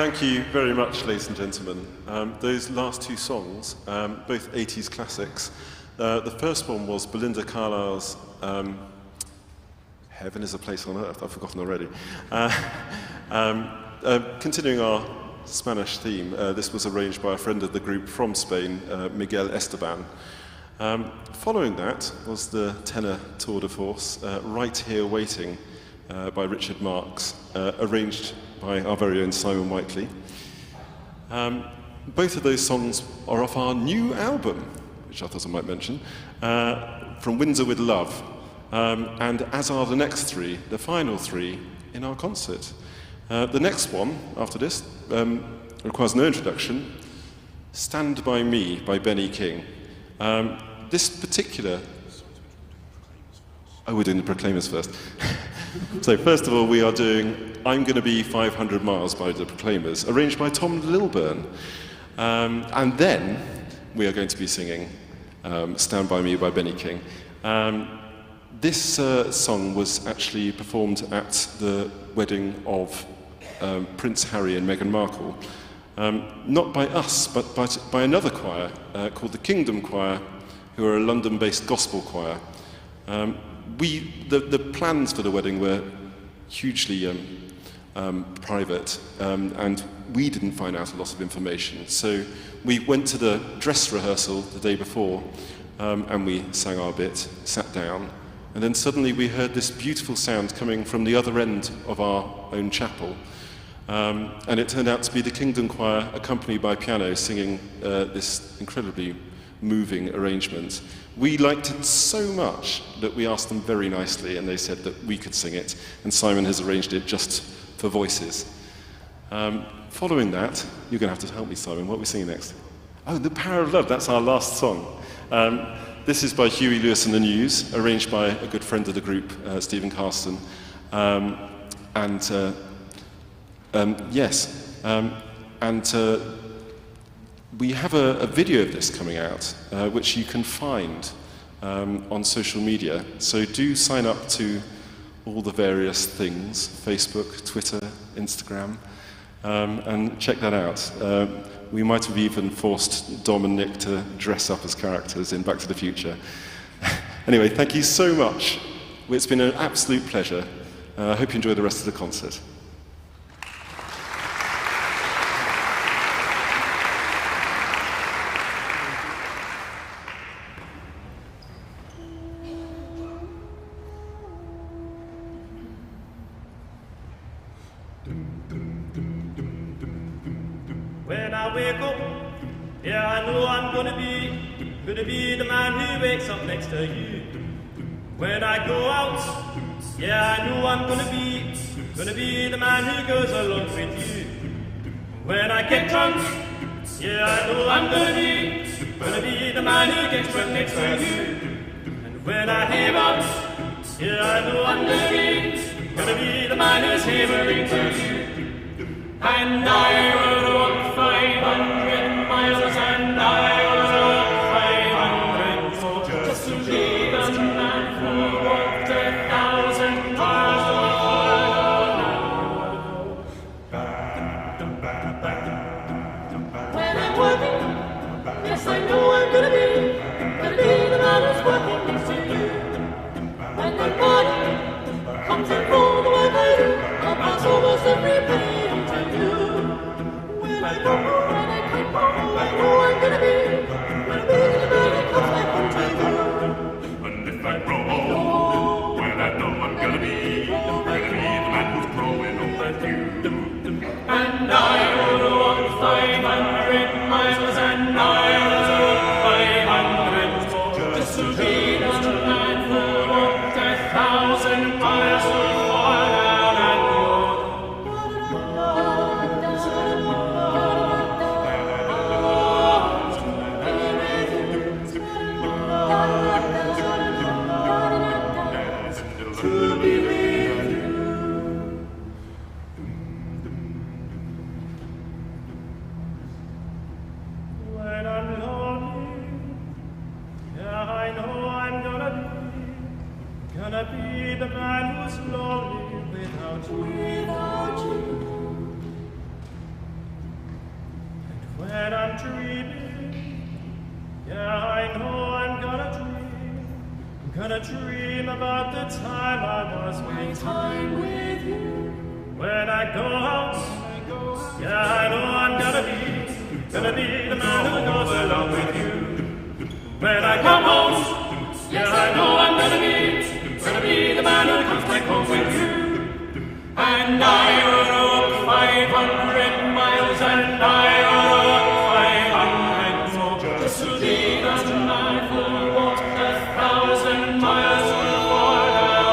Thank you very much, ladies and gentlemen. Those last two songs, both 80s classics. The first one was Belinda Carlisle's Heaven is a Place on Earth. I've forgotten already. Continuing our Spanish theme, this was arranged by a friend of the group from Spain, Miguel Esteban. Following that was the tenor tour de force, Right Here Waiting, by Richard Marx, arranged by our very own Simon Whiteley. Both of those songs are off our new album, which I thought I might mention, From Windsor with Love, and as are the next three, the final three, in our concert. The next one, after this, requires no introduction, Stand By Me by Benny King. This particular... Oh, we're doing the Proclaimers first. So first of all, we are doing I'm Gonna Be 500 Miles by the Proclaimers, arranged by Tom Lilburn. And then we are going to be singing Stand By Me by Benny King. This song was actually performed at the wedding of Prince Harry and Meghan Markle. Not by us, but by another choir called the Kingdom Choir, who are a London-based gospel choir. The plans for the wedding were hugely private, and we didn't find out a lot of information. So we went to the dress rehearsal the day before, and we sang our bit, sat down, and then suddenly we heard this beautiful sound coming from the other end of our own chapel. And it turned out to be the Kingdom Choir, accompanied by piano, singing this incredibly moving arrangement. We liked it so much that we asked them very nicely, and they said that we could sing it, and Simon has arranged it just for voices. Following that, you're going to have to help me, Simon. What are we singing next? Oh, The Power of Love. That's our last song. This is by Huey Lewis and the News, arranged by a good friend of the group, Stephen Carson. We have a video of this coming out, which you can find on social media. So do sign up to all the various things, Facebook, Twitter, Instagram, and check that out. We might have even forced Dom and Nick to dress up as characters in Back to the Future. Anyway, thank you so much. It's been an absolute pleasure. I hope you enjoy the rest of the concert. When I wake up, yeah, I know I'm gonna be the man who wakes up next to you. When I go out, yeah, I know I'm gonna be the man who goes along with you. When I get drunk, yeah, I know I'm gonna be the man who gets drunk next to you. And when I have out, yeah, I know I'm gonna be the man who's havering to you. And I will walk 500 miles, and I will walk 500 more, just to be the man who walked 1,000 miles. When I'm working, yes, I know I'm gonna be the man who's working next to you. When the morning comes in for the work I do, I'll pass almost every penny. When I come home, I know I'm gonna be the man who comes back home to you. And if I grow old, well, I know I'm gonna be the man who's growing up with you. And I will walk 500 miles, and I will walk 500 more, just to be the man who walked 1,000 miles before down and more. said I'm dreaming. Yeah, I know I'm gonna dream. I'm gonna dream about the time I was with you. When I go out, yeah, I know I'm gonna be the man who goes along with you. When I come home, yeah, I know I'm gonna be the man who comes back home with you. And I will walk 500 miles, and I will walk 500 more, just to be the man who walked 1,000 miles before now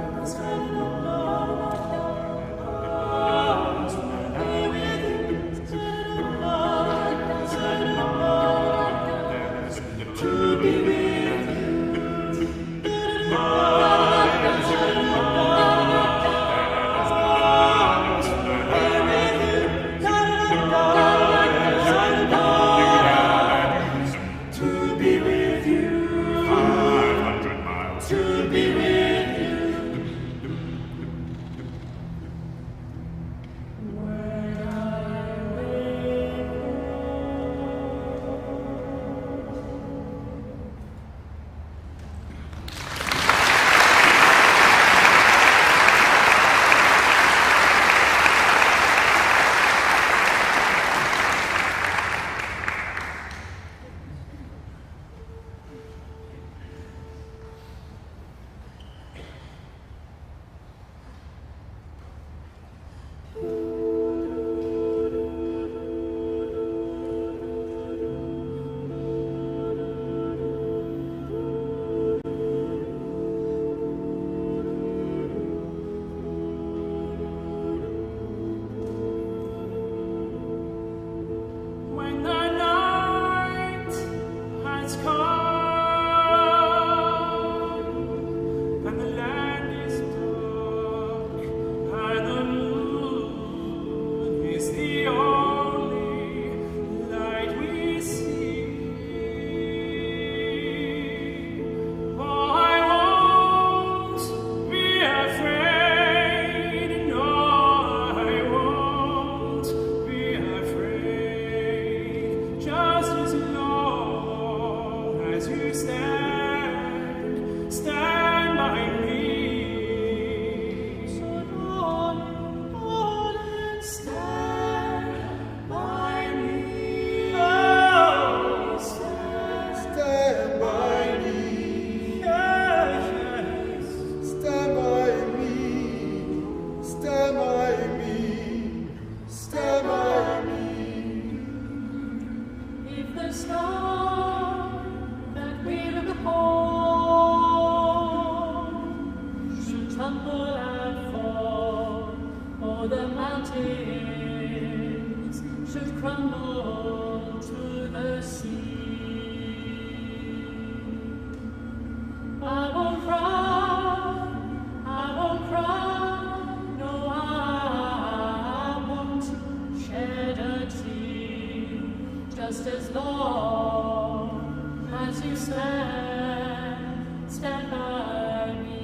and to be with you. Stand by me.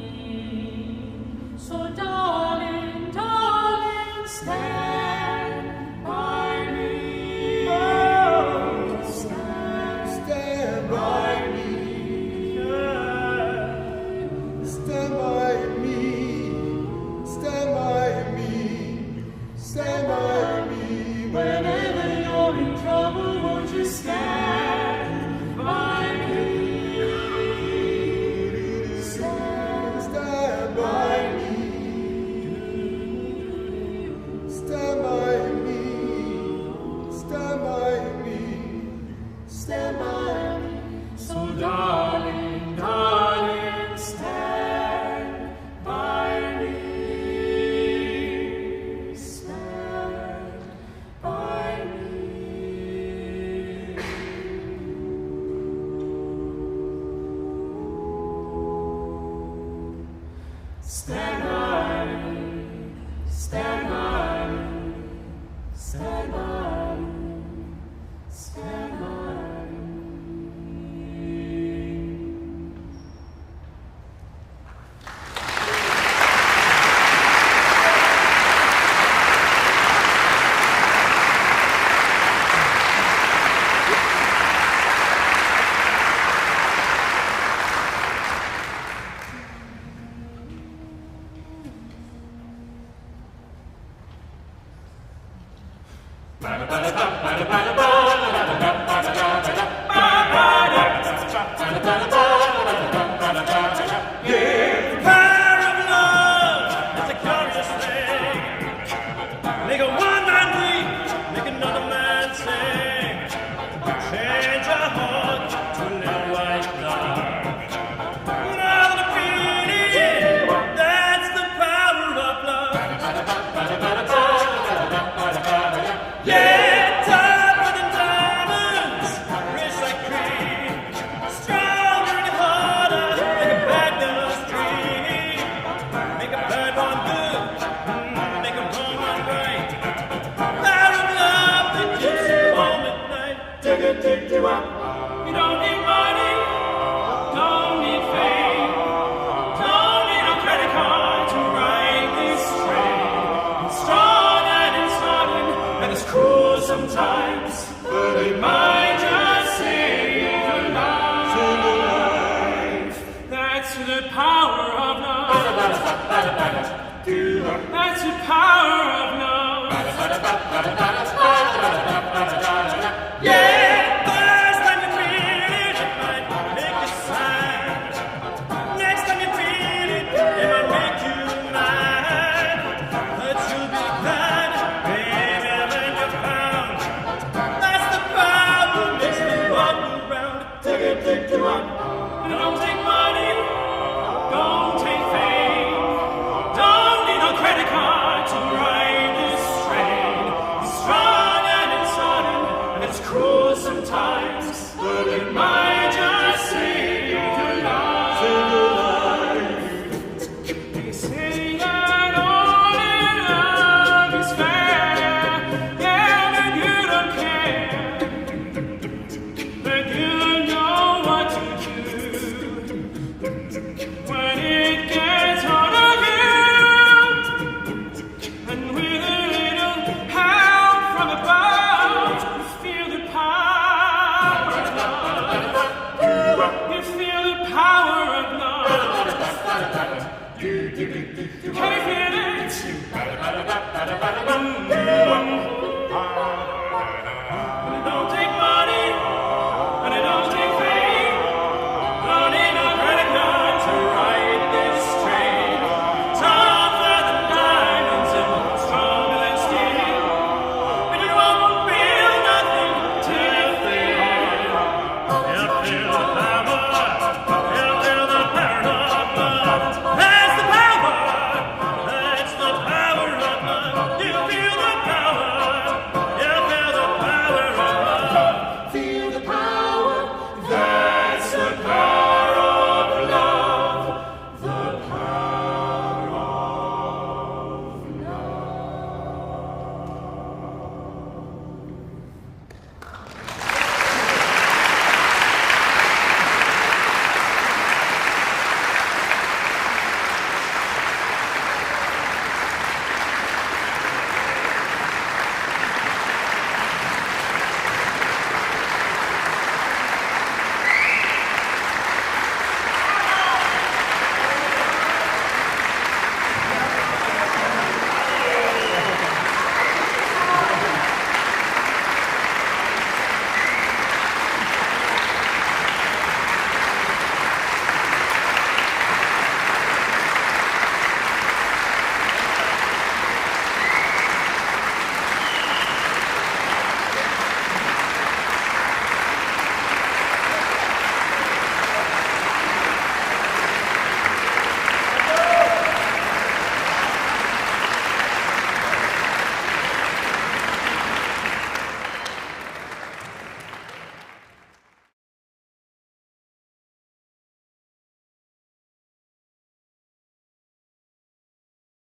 Can you feel it?